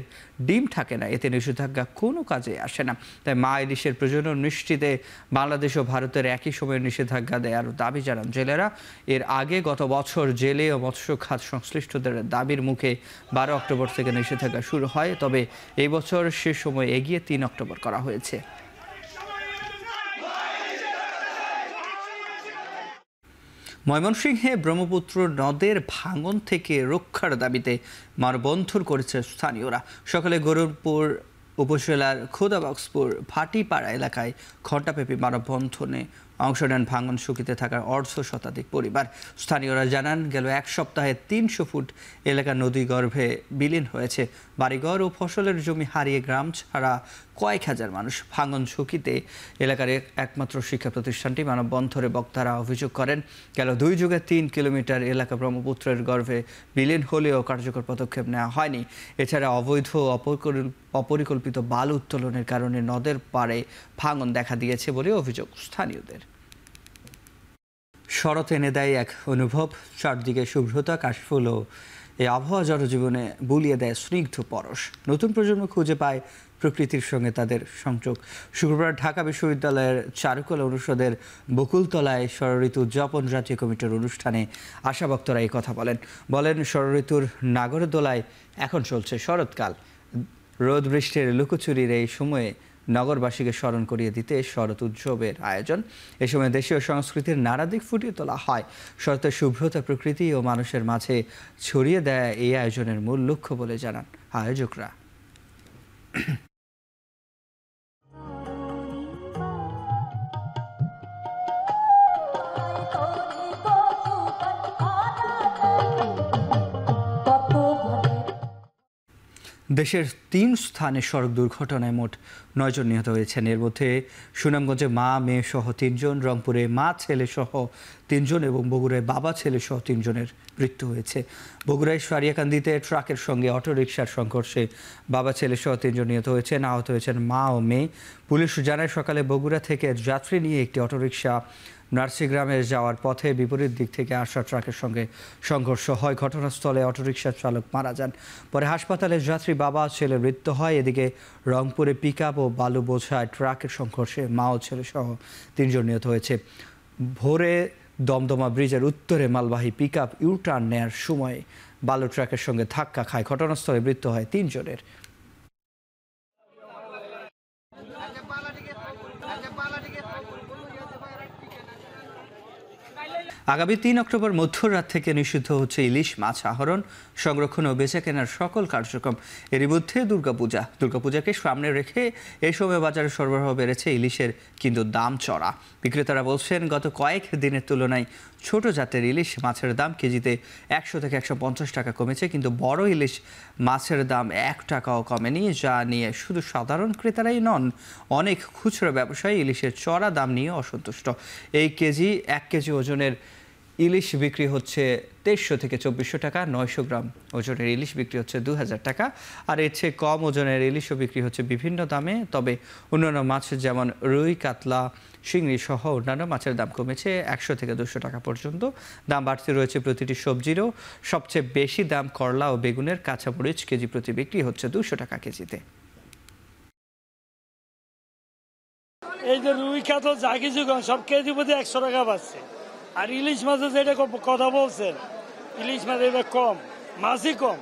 ডিম থাকে না, এতে নিষেধাজ্ঞা কোনো কাজে আসে না। তাই মা ইলিশের প্রজনন নিশ্চিতে বাংলাদেশ ও ভারতের একই সময়ে নিষেধাজ্ঞা দেওয়ার দাবি জানান জেলেরা। এর আগে গত বছর জেলে ও মৎস্য খাত সংশ্লিষ্টদের দাবির মুখে 12 অক্টোবর থেকে নিষেধাজ্ঞা শুরু হয়, তবে এই বছর সে সময় এগিয়ে 3 অক্টোবর করা হয়েছে। ময়মনসিংহে ব্রহ্মপুত্র নদের ভাঙন থেকে রক্ষার দাবিতে মানববন্ধন করেছে স্থানীয়রা। সকালে গরুরপুর উপজেলার খোদাবক্সপুর ভাটিপাড়া এলাকায় ঘণ্টাব্যাপী মানববন্ধনে অংশ নেন ভাঙন ঝুঁকিতে থাকার অর্ধ শতাধিক পরিবার। স্থানীয়রা জানান, গেল এক সপ্তাহে 300 ফুট এলাকা নদী গর্ভে বিলীন হয়েছে। বাড়িঘর ও ফসলের জমি হারিয়ে গ্রাম ছাড়া কয়েক হাজার মানুষ। ভাঙন ঝুঁকিতে এলাকার একমাত্র শিক্ষা প্রতিষ্ঠানটি মানববন্ধনে বক্তারা অভিযোগ করেন, গেল 2 যুগে 3 কিলোমিটার এলাকা ব্রহ্মপুত্রের গর্ভে বিলীন হলেও কার্যকর পদক্ষেপ নেওয়া হয়নি। এছাড়া অবৈধ অপরিকল্পিত বালু উত্তোলনের কারণে নদের পাড়ে ভাঙন দেখা দিয়েছে বলে অভিযোগ স্থানীয়দের। শরৎ এনে দেয় এক অনুভব, চারদিকে শুভ্রতা, কাশফুল ও এই আবহাওয়া জনজীবনে বুলিয়ে দেয় স্নিগ্ধ পরশ। নতুন প্রজন্ম খুঁজে পায় প্রকৃতির সঙ্গে তাদের সংযোগ। শুক্রবার ঢাকা বিশ্ববিদ্যালয়ের চারুকলা অনুষদের বকুলতলায় ষড়ঋতু উদযাপন জাতীয় কমিটির অনুষ্ঠানে আশা বক্তারা এই কথা বলেন ষড়ঋতুর নাগরদোলায় এখন চলছে শরৎকাল। রোদ বৃষ্টির লুকোচুরির এই সময়ে নগরবাসীকে স্মরণ করিয়ে দিতে শরৎ উৎসবের আয়োজন। এ সময় দেশীয় সংস্কৃতির নানা দিক ফুটিয়ে তোলা হয়। শরতের শুভ্রতা প্রকৃতি ও মানুষের মাঝে ছড়িয়ে দেয় এই আয়োজনের মূল লক্ষ্য বলে জানান আয়োজকরা। দেশের 3 স্থানে সড়ক দুর্ঘটনায় মোট 9 জন নিহত হয়েছেন। এর মধ্যে সুনামগঞ্জে মা মেয়ে সহ 3 জন, রংপুরে মা ছেলে সহ 3 জন এবং বগুড়ায় বাবা ছেলে সহ 3 জনের মৃত্যু হয়েছে। বগুড়ায় সারিয়াকান্দিতে ট্রাকের সঙ্গে অটোরিকশার সংঘর্ষে বাবা ছেলে সহ 3 জন নিহত হয়েছেন। আহত হয়েছেন মা ও মেয়ে। পুলিশ জানায় সকালে বগুড়া থেকে যাত্রী নিয়ে একটি অটোরিকশা নার্সিগ্রামে যাওয়ার পথে বিপরীত দিক থেকে আসা ট্রাকের সঙ্গে সংঘর্ষ হয়। ঘটনাস্থলে অটোরিকশার চালক মারা যান। পরে হাসপাতালে যাত্রী বাবা ছেলের মৃত্যু হয়। এদিকে রংপুরে পিকআপ ও বালু বোঝায় ট্রাকের সংঘর্ষে মা ও ছেলে সহ 3 জন নিহত হয়েছে। ভোরে দমদমা ব্রিজের উত্তরে মালবাহী পিকআপ ইউটার্ন নেয়ার সময় বালু ট্রাকের সঙ্গে ধাক্কা খায়। ঘটনাস্থলে মৃত্যু হয় 3 জনের। আগামী 3 অক্টোবর মধ্যরাত থেকে নিষিদ্ধ হচ্ছে ইলিশ মাছ আহরণ, সংরক্ষণ ও বেচাকেনার সকল কার্যক্রম। এরই মধ্যে দুর্গাপূজাকে সামনে রেখে এই সময় বাজারে সরবরাহ বেড়েছে ইলিশের, কিন্তু দাম চড়া। বিক্রেতারা বলছেন গত কয়েক দিনের তুলনায় ছোট জাতের ইলিশ মাছের দাম কেজিতে 100 থেকে 150 টাকা কমেছে, কিন্তু বড় ইলিশ মাছের দাম 1 টাকাও কমেনি। যা নিয়ে শুধু সাধারণ ক্রেতারাই নন, অনেক খুচরা ব্যবসায়ী ইলিশের চড়া দাম নিয়ে অসন্তুষ্ট। 1 কেজি ওজনের ইলিশ বিক্রি হচ্ছে 2300 থেকে 2400 টাকা, 900 গ্রাম ওজনের ইলিশ বিক্রি হচ্ছে 2000 টাকা, আর এর চেয়ে কম ওজনের ইলিশও বিক্রি হচ্ছে বিভিন্ন দামে। তবে অন্যান্য মাছ যেমন রুই, কাতলা, চিংড়ি সহ অন্যান্য মাছের দাম কমেছে 100 থেকে 200 টাকা পর্যন্ত। দাম বাড়তি রয়েছে প্রতিটি সবজিরও। সবচেয়ে বেশি দাম করলা ও বেগুনের। কাঁচামরিচ কেজি প্রতি বিক্রি হচ্ছে 200 টাকা কেজিতে। এই যে রুই, কাতলা যা কিছু সব কেজি প্রতি 100 টাকা পাচ্ছে। আর ইলিশ মাছ যেটা কথা বলছেন, ইলিশ মাছ এবার কম, মাছই কম।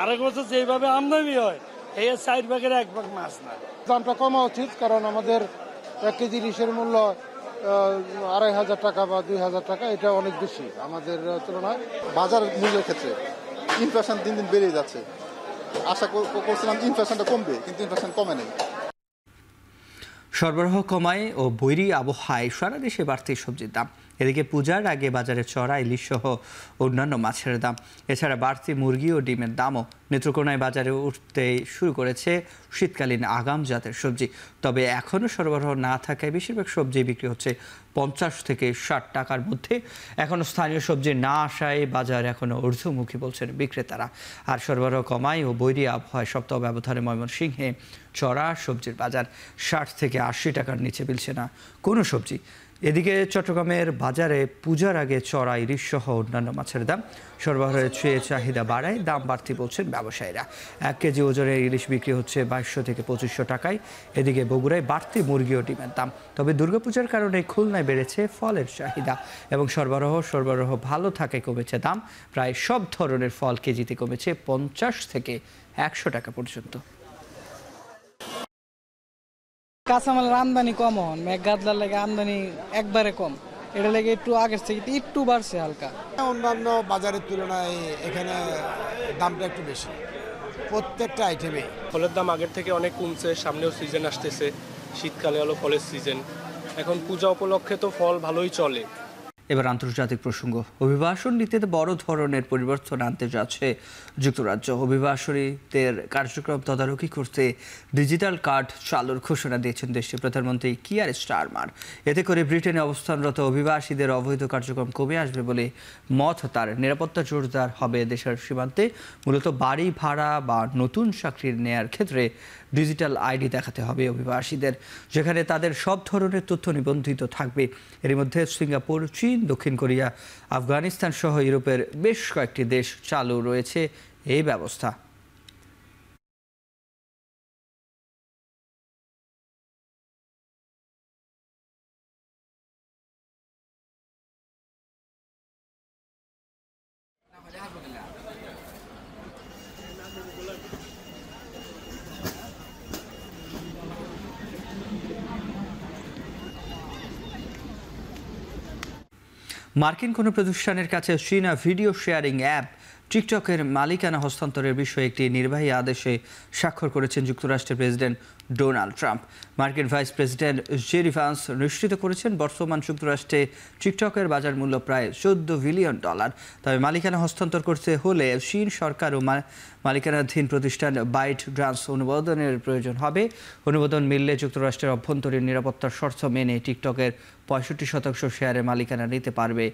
আরেক বছর যেভাবে আমদানি হয় এই 4 ভাগের 1 ভাগ মাছ না। দামটা কমা উচিত, কারণ আমাদের 1 কেজি ইলিশের মূল্য 2500 টাকা বা 2000 টাকা, এটা অনেক বেশি আমাদের তুলনায়। বাজার মূল্যের ক্ষেত্রে ইনফ্লেশন দিন দিন বেড়ে যাচ্ছে। আশা করছিলাম ইনফ্লেশনটা কমবে, কিন্তু ইনফ্লেশন কমে নেই। সরবরাহ কমায় ও বৈরী আবহাওয়ায় সারা দেশে বাড়তি সবজির দাম। এদিকে পূজার আগে বাজারে চড়া ইলিশ সহ অন্যান্য মাছের দাম, এছাড়া বাড়তি মুরগি ও ডিমের দামও। নেত্রকোনায় বাজারে উঠতে শুরু করেছে শীতকালীন আগাম জাতের সবজি। তবে এখনও সরবরাহ না থাকায় বেশিরভাগ সবজি বিক্রি হচ্ছে 50 থেকে 60 টাকার মধ্যে। এখনও স্থানীয় সবজি না আসায় বাজার এখনও ঊর্ধ্বমুখী বলছেন বিক্রেতারা। আর সরবরাহ কমায় ও বৈরী আবহাওয়ায় সপ্তাহ ব্যবধানে ময়মনসিংহে চড়া সবজির বাজার 60 থেকে 80 টাকার নিচে মিলছে না কোনো সবজি। এদিকে চট্টগ্রামের বাজারে পূজার আগে চড়া ইলিশ সহ অন্যান্য মাছের দাম সরবরাহের চেয়ে চাহিদা বাড়ায় দাম বাড়তি বলছেন ব্যবসায়ীরা। 1 কেজি ওজনের ইলিশ বিক্রি হচ্ছে 2200 থেকে 2500 টাকায়। এদিকে বগুড়ায় বাড়তি মুরগি ও ডিমের দাম। তবে দুর্গাপূজার কারণে খুলনায় বেড়েছে ফলের চাহিদা এবং সরবরাহ ভালো থাকায় কমেছে দাম। প্রায় সব ধরনের ফল কেজিতে কমেছে 50 থেকে 100 টাকা পর্যন্ত। কাঁচামালের আমদানি কম হন, মেঘ গাদলার লেগে আমদানি একবারে কম, এটা লেগে একটু আগের থেকে একটু বাড়ছে হালকা। অন্যান্য বাজারের তুলনায় এখানে দামটা একটু বেশি প্রত্যেকটা আইটেমে। ফলের দাম আগের থেকে অনেক কমছে, সামনেও সিজন আসতেছে, শীতকালে হলো ফলের সিজন, এখন পূজা উপলক্ষে তো ফল ভালোই চলে। এবার আন্তর্জাতিক প্রসঙ্গ। অভিবাসন নীতিতে বড় ধরনের পরিবর্তন আনতে যাচ্ছে যুক্তরাজ্য। অভিবাসনীদের কার্যক্রম তদারকি করতে ডিজিটাল কার্ড চালুর ঘোষণা দিয়েছেন দেশটির প্রধানমন্ত্রী কিয়ার স্টারমার। এতে করে ব্রিটেনে অবস্থানরত অভিবাসীদের অবৈধ কার্যক্রম কমে আসবে বলে মত তার। নিরাপত্তা জোরদার হবে দেশের সীমান্তে। মূলত বাড়ি ভাড়া বা নতুন চাকরি নেয়ার ক্ষেত্রে ডিজিটাল আইডি দেখাতে হবে অভিবাসীদের, যেখানে তাদের সব ধরনের তথ্য নিবন্ধিত থাকবে। এর মধ্যে সিঙ্গাপুর, চীন, দক্ষিণ কোরিয়া, আফগানিস্তান সহ ইউরোপের বেশ কয়েকটি দেশ চালু রয়েছে এই ব্যবস্থা। মার্কিন কোনো প্রতিষ্ঠানের কাছে চীনা ভিডিও শেয়ারিং অ্যাপ টিকটকের মালিকানা হস্তান্তরের বিষয়ে একটি নির্বাহী আদেশে স্বাক্ষর করেছেন যুক্তরাষ্ট্রের প্রেসিডেন্ট ডোনাল্ড ট্রাম্প। মার্কিন ভাইস প্রেসিডেন্ট জেডি ভান্স নিশ্চিত করেছেন বর্তমান যুক্তরাষ্ট্রে টিকটকের বাজার মূল্য প্রায় $14 বিলিয়ন। তবে মালিকানা হস্তান্তর করতে হলে চীন সরকার ও মালিকানাধীন প্রতিষ্ঠান বাইট ডান্স অনুমোদনের প্রয়োজন হবে। অনুমোদন মিললে যুক্তরাষ্ট্রের অভ্যন্তরীণ নিরাপত্তার শর্ত মেনে টিকটকের 65% শেয়ারের মালিকানা নিতে পারবে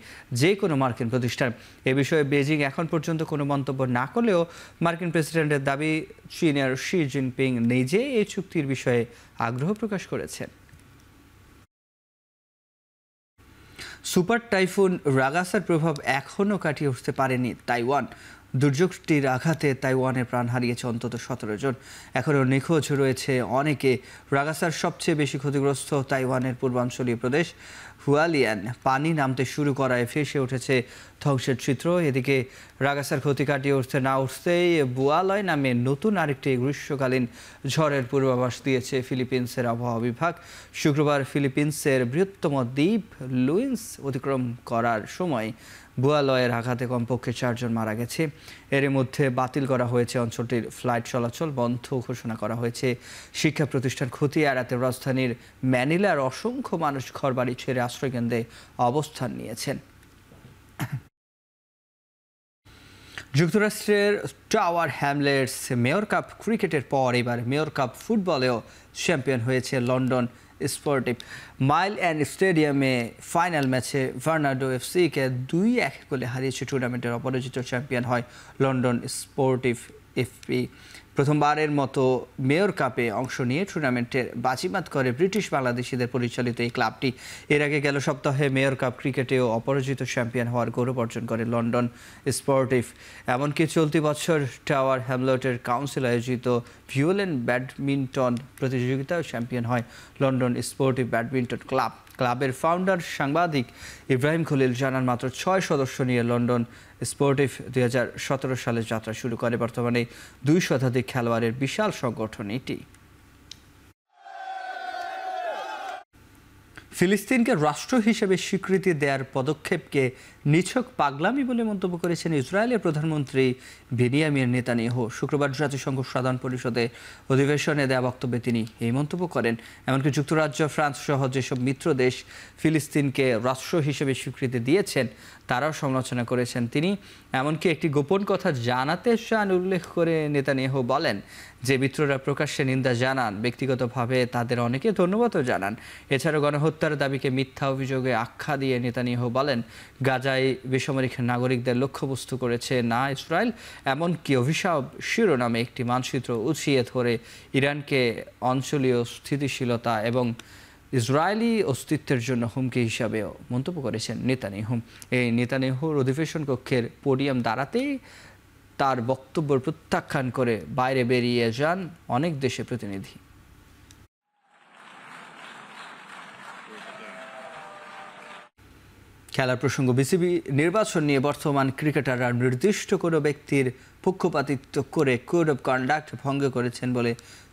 যে কোনো মার্কিন প্রতিষ্ঠান। এ বিষয়ে বেজিং এখন পর্যন্ত কোনো মন্তব্য না করলেও মার্কিন প্রেসিডেন্টের দাবি চীনের শি জিনপিং নিজে এই চুক্তির বিষয়ে আগ্রহ প্রকাশ করেছেন। সুপার টাইফুন রাগাসার প্রভাব এখনও কাটিয়ে উঠতে পারেনি তাইওয়ান। দুর্যোগটির আঘাতে তাইওয়ানের প্রাণ হারিয়েছে অন্তত 17 জন। এখনও নিখোঁজ রয়েছে অনেকে। রাগাসার সবচেয়ে বেশি ক্ষতিগ্রস্ত তাইওয়ানের পূর্বাঞ্চলীয় প্রদেশ হুয়ালিয়ান। পানি নামতে শুরু করায় ভেসে উঠেছে ধ্বংসের চিত্র। এদিকে রাগাসার ক্ষতি কাটিয়ে উঠতে না উঠতেই বুয়ালয় নামে নতুন আরেকটি গ্রীষ্মকালীন ঝড়ের পূর্বাভাস দিয়েছে ফিলিপিন্সের আবহাওয়া বিভাগ। শুক্রবার ফিলিপিন্সের বৃহত্তম দ্বীপ লুইন্স অতিক্রম করার সময় বুয়ালয়ের আঘাতে কমপক্ষে 4 জন মারা গেছে। এর মধ্যে বাতিল করা হয়েছে অঞ্চলটির ফ্লাইট চলাচল বন্ধ ঘোষণা করা হয়েছে। শিক্ষা প্রতিষ্ঠান ক্ষতি এড়াতে রাজধানীর ম্যানিলার অসংখ্য মানুষ ঘরবাড়ি ছেড়ে আশ্রয়কেন্দ্রে অবস্থান নিয়েছেন। যুক্তরাষ্ট্রের টাওয়ার হ্যামলেটস মেয়র কাপ ক্রিকেটের পর এবার মেয়র কাপ ফুটবলেও চ্যাম্পিয়ন হয়েছে লন্ডন স্পোর্টিভ। মাইল অ্যান্ড স্টেডিয়ামে ফাইনাল ম্যাচে ভার্নাডো এফসিকে 2-1 গোলে হারিয়েছে টুর্নামেন্টের অপরাজিত চ্যাম্পিয়ন হয় লন্ডন স্পোর্টিভ এফপি। প্রথমবারের মতো মেয়র কাপে অংশ নিয়ে টুর্নামেন্টের বাজিমাত করে ব্রিটিশ বাংলাদেশিদের পরিচালিত এই ক্লাবটি। এর আগে গেল সপ্তাহে মেয়র কাপ ক্রিকেটেও অপরাজিত চ্যাম্পিয়ন হওয়ার গৌরব অর্জন করে লন্ডন স্পোর্টিভ। এমনকি চলতি বছর টাওয়ার হ্যামলেটের কাউন্সিল আয়োজিত ভিওলেন ব্যাডমিন্টন প্রতিযোগিতায় চ্যাম্পিয়ন হয় লন্ডন স্পোর্টিভ ব্যাডমিন্টন ক্লাব। ক্লাবের ফাউন্ডার সাংবাদিক ইব্রাহিম খলিল জানান, মাত্র 6 সদস্য নিয়ে লন্ডন স্পোর্টিভ 2017 সালে যাত্রা শুরু করে। বর্তমানে 2 শতাধিক খেলোয়াড়ের বিশাল সংগঠন এটি। ফিলিস্তিনকে রাষ্ট্র হিসেবে স্বীকৃতি দেওয়ার পদক্ষেপকে নিছক পাগলামি বলে মন্তব্য করেছেন ইসরায়েলের প্রধানমন্ত্রী বেনিয়ামিন নেতানিয়াহু। শুক্রবার জাতিসংঘ সাধারণ পরিষদে অধিবেশনে দেওয়া বক্তব্যে তিনি এই মন্তব্য করেন। এমনকি যুক্তরাজ্য, ফ্রান্স সহ যেসব মিত্র দেশ ফিলিস্তিনকে রাষ্ট্র হিসেবে স্বীকৃতি দিয়েছেন তারাও সমালোচনা করেছেন তিনি। এমনকি একটি গোপন কথা জানাতে চান উল্লেখ করে নেতানিয়াহু বলেন যে মিত্ররা প্রকাশ্যে নিন্দা জানান, ব্যক্তিগতভাবে তাদের অনেকে ধন্যবাদও জানান। এছাড়াও গণহত্যার দাবিকে মিথ্যা অভিযোগে আখ্যা দিয়ে নেতানিয়াহু বলেন, গাজায় বেসামরিক নাগরিকদের লক্ষ্যবস্তু করেছে না ইসরায়েল। এমনকি অভিশাপ শিরোনামে একটি মানচিত্র উছিয়ে ধরে ইরানকে অঞ্চলীয় স্থিতিশীলতা এবং ইসরায়েলি অস্তিত্বের জন্য হুমকি হিসাবেও মন্তব্য করেছেন নেতানিয়াহু। এই নেতানিয়াহুর অধিবেশন কক্ষের পোডিয়াম দাঁড়াতেই তার বক্তব্য প্রত্যাখ্যান করে বাইরে বেরিয়ে যান অনেক দেশের প্রতিনিধি। খেলার প্রসঙ্গ, বিসিবি নির্বাচন নিয়ে বর্তমান ক্রিকেটাররা নির্দিষ্ট কোনো ব্যক্তির পক্ষপাতিত্ব করে কোড অফ কন্ডাক্ট ভঙ্গ করেছেন বলে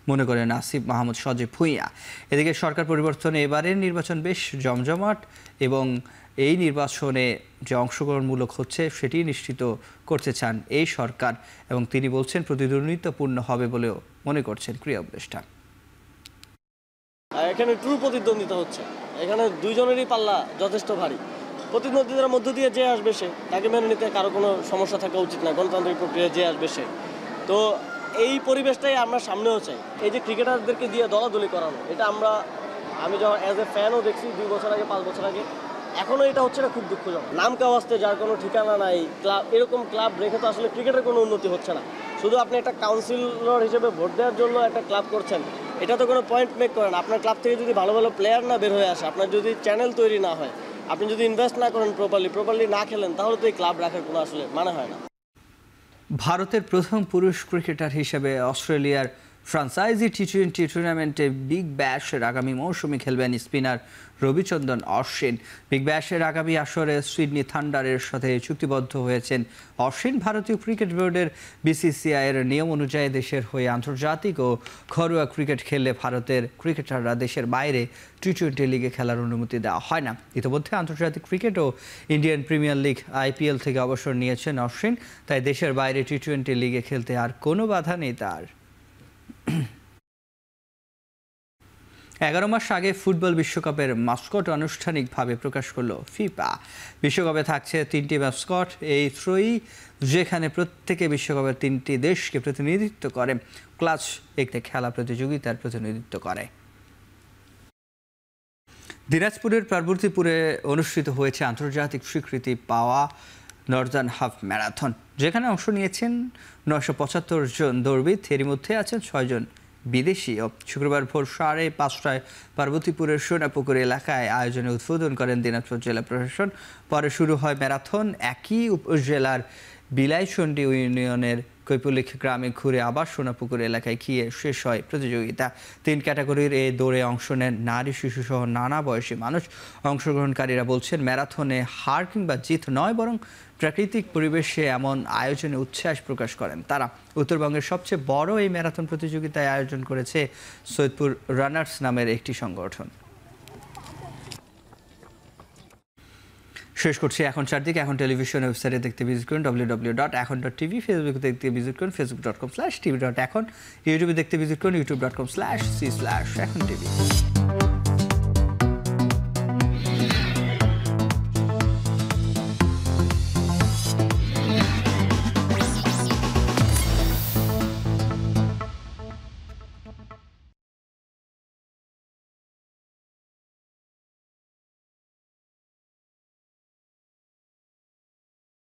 মনে করেন আসিফ মাহমুদ সজীব ভুঁইয়া। এদিকে সরকার পরিবর্তনে এবারের নির্বাচন বেশ জমজমাট এবং এই নির্বাচনে যে অংশগ্রহণমূলক হচ্ছে সেটি নিশ্চিত করতে চান এই সরকার এবং তিনি বলছেন প্রতিদ্বন্দ্বিতাপূর্ণ হবে বলেও মনে করছেন ক্রীড়া উপদেষ্টা। এখানে ট্রু প্রতিদ্বন্দ্বিতা হচ্ছে, এখানে দুইজনেরই পাল্লা যথেষ্ট ভারী। প্রতিদ্বন্দ্বিতার মধ্য দিয়ে যে আসবে সে, তাকে মেনে নিতে কারো কোনো সমস্যা থাকা উচিত না। গণতান্ত্রিক প্রক্রিয়া যে আসবে সে, তো এই পরিবেশটাই আমরা সামনেও চাই। এই যে ক্রিকেটারদেরকে দিয়ে দলাদলি করানো, এটা আমি যখন অ্যাজ এ ফ্যানও দেখছি 2 বছর আগে, 5 বছর আগে, এখনও এটা হচ্ছে না, খুব দুঃখজনক। নাম কাওয়াজতে যার কোনো ঠিকানা নাই, ক্লাব এরকম ক্লাব রেখে তো আসলে ক্রিকেটের কোনো উন্নতি হচ্ছে না। শুধু আপনি একটা কাউন্সিলর হিসেবে ভোট দেওয়ার জন্য একটা ক্লাব করছেন, এটা তো কোনো পয়েন্ট মেক করেন। আপনার ক্লাব থেকে যদি ভালো ভালো প্লেয়ার না বের হয়ে আসে, আপনার যদি চ্যানেল তৈরি না হয়, আপনি যদি ইনভেস্ট না করেন প্রপারলি না খেলেন, তাহলে তো এই ক্লাব রাখার কোনো আসলে মানে হয় না। ভারতের প্রথম পুরুষ ক্রিকেটার হিসেবে অস্ট্রেলিয়ার ফ্রাঞ্চাইজি টি-20 টুর্নামেন্টে বিগ ব্যাশের আগামী মৌসুমে খেলবেন স্পিনার রবিচন্দ্রন অশ্বিন। বিগ ব্যাশের আগামী আসরে সিডনি থান্ডারের সাথে চুক্তিবদ্ধ হয়েছেন অশ্বিন। ভারতীয় ক্রিকেট বোর্ডের BCCI এর নিয়ম অনুযায়ী দেশের হয়ে আন্তর্জাতিক ও ঘরোয়া ক্রিকেট খেললে ভারতের ক্রিকেটাররা দেশের বাইরে টি-20 লিগে খেলার অনুমতি দেওয়া হয় না। ইতিমধ্যে আন্তর্জাতিক ক্রিকেট ও ইন্ডিয়ান প্রিমিয়ার লিগ IPL থেকে অবসর নিয়েছেন অশ্বিন, তাই দেশের বাইরে টি-20 লিগে খেলতে আর কোনো বাধা নেই তার। 11 মাস আগে ফুটবল বিশ্বকাপের মাস্কট আনুষ্ঠানিকভাবে প্রকাশ করলো ফিফা। বিশ্বকাপে থাকছে 3টি মাস্কট, এই ত্রয়ী, যেখানে প্রত্যেকে বিশ্বকাপের 3টি দেশকে প্রতিনিধিত্ব করে। ক্লাচ একটি খেলা প্রতিযোগিতার প্রতিনিধিত্ব করে। দিনাজপুরের পার্বতীপুরে অনুষ্ঠিত হয়েছে আন্তর্জাতিক স্বীকৃতি পাওয়া নর্দার্ন হাফ ম্যারাথন, যেখানে অংশ নিয়েছেন 975 জন দৌড়বিদ, এরই মধ্যে আছেন 6 জন বিদেশিও। শুক্রবার ভোর 5:30টায় পার্বতীপুরের সোনাপুকুর এলাকায় আয়োজনে উদ্বোধন করেন দিনাজপুর জেলা প্রশাসন। পরে শুরু হয় ম্যারাথন। একই উপজেলার বিলাইচন্ডী ইউনিয়নের কৈপুলিক গ্রামে ঘুরে আবার সোনাপুকুর এলাকায় গিয়ে শেষ হয় প্রতিযোগিতা। 3 ক্যাটাগরির এই দৌড়ে অংশ নেন নারী, শিশুসহ নানা বয়সী মানুষ। অংশগ্রহণকারীরা বলছেন, ম্যারাথনে হার কিংবা জিত নয়, বরং প্রাকৃতিক পরিবেশে এমন আয়োজনে উচ্ছ্বাস প্রকাশ করেন তারা। উত্তরবঙ্গের সবচেয়ে বড় এই ম্যারাথন প্রতিযোগিতায় আয়োজন করেছে সৈয়দপুর রানার্স নামের একটি সংগঠন। শেষ করছি এখন চারদিকে। এখন টেলিভিশন ওয়েবসাইটে দেখতে ভিজিট করুন www.এখন.tv, ফেসবুকে দেখতে ভিজিট করুন facebook.com/tv.এখন, ইউটিউবে দেখতে ভিজিট করুন youtube.com/c/এখন TV।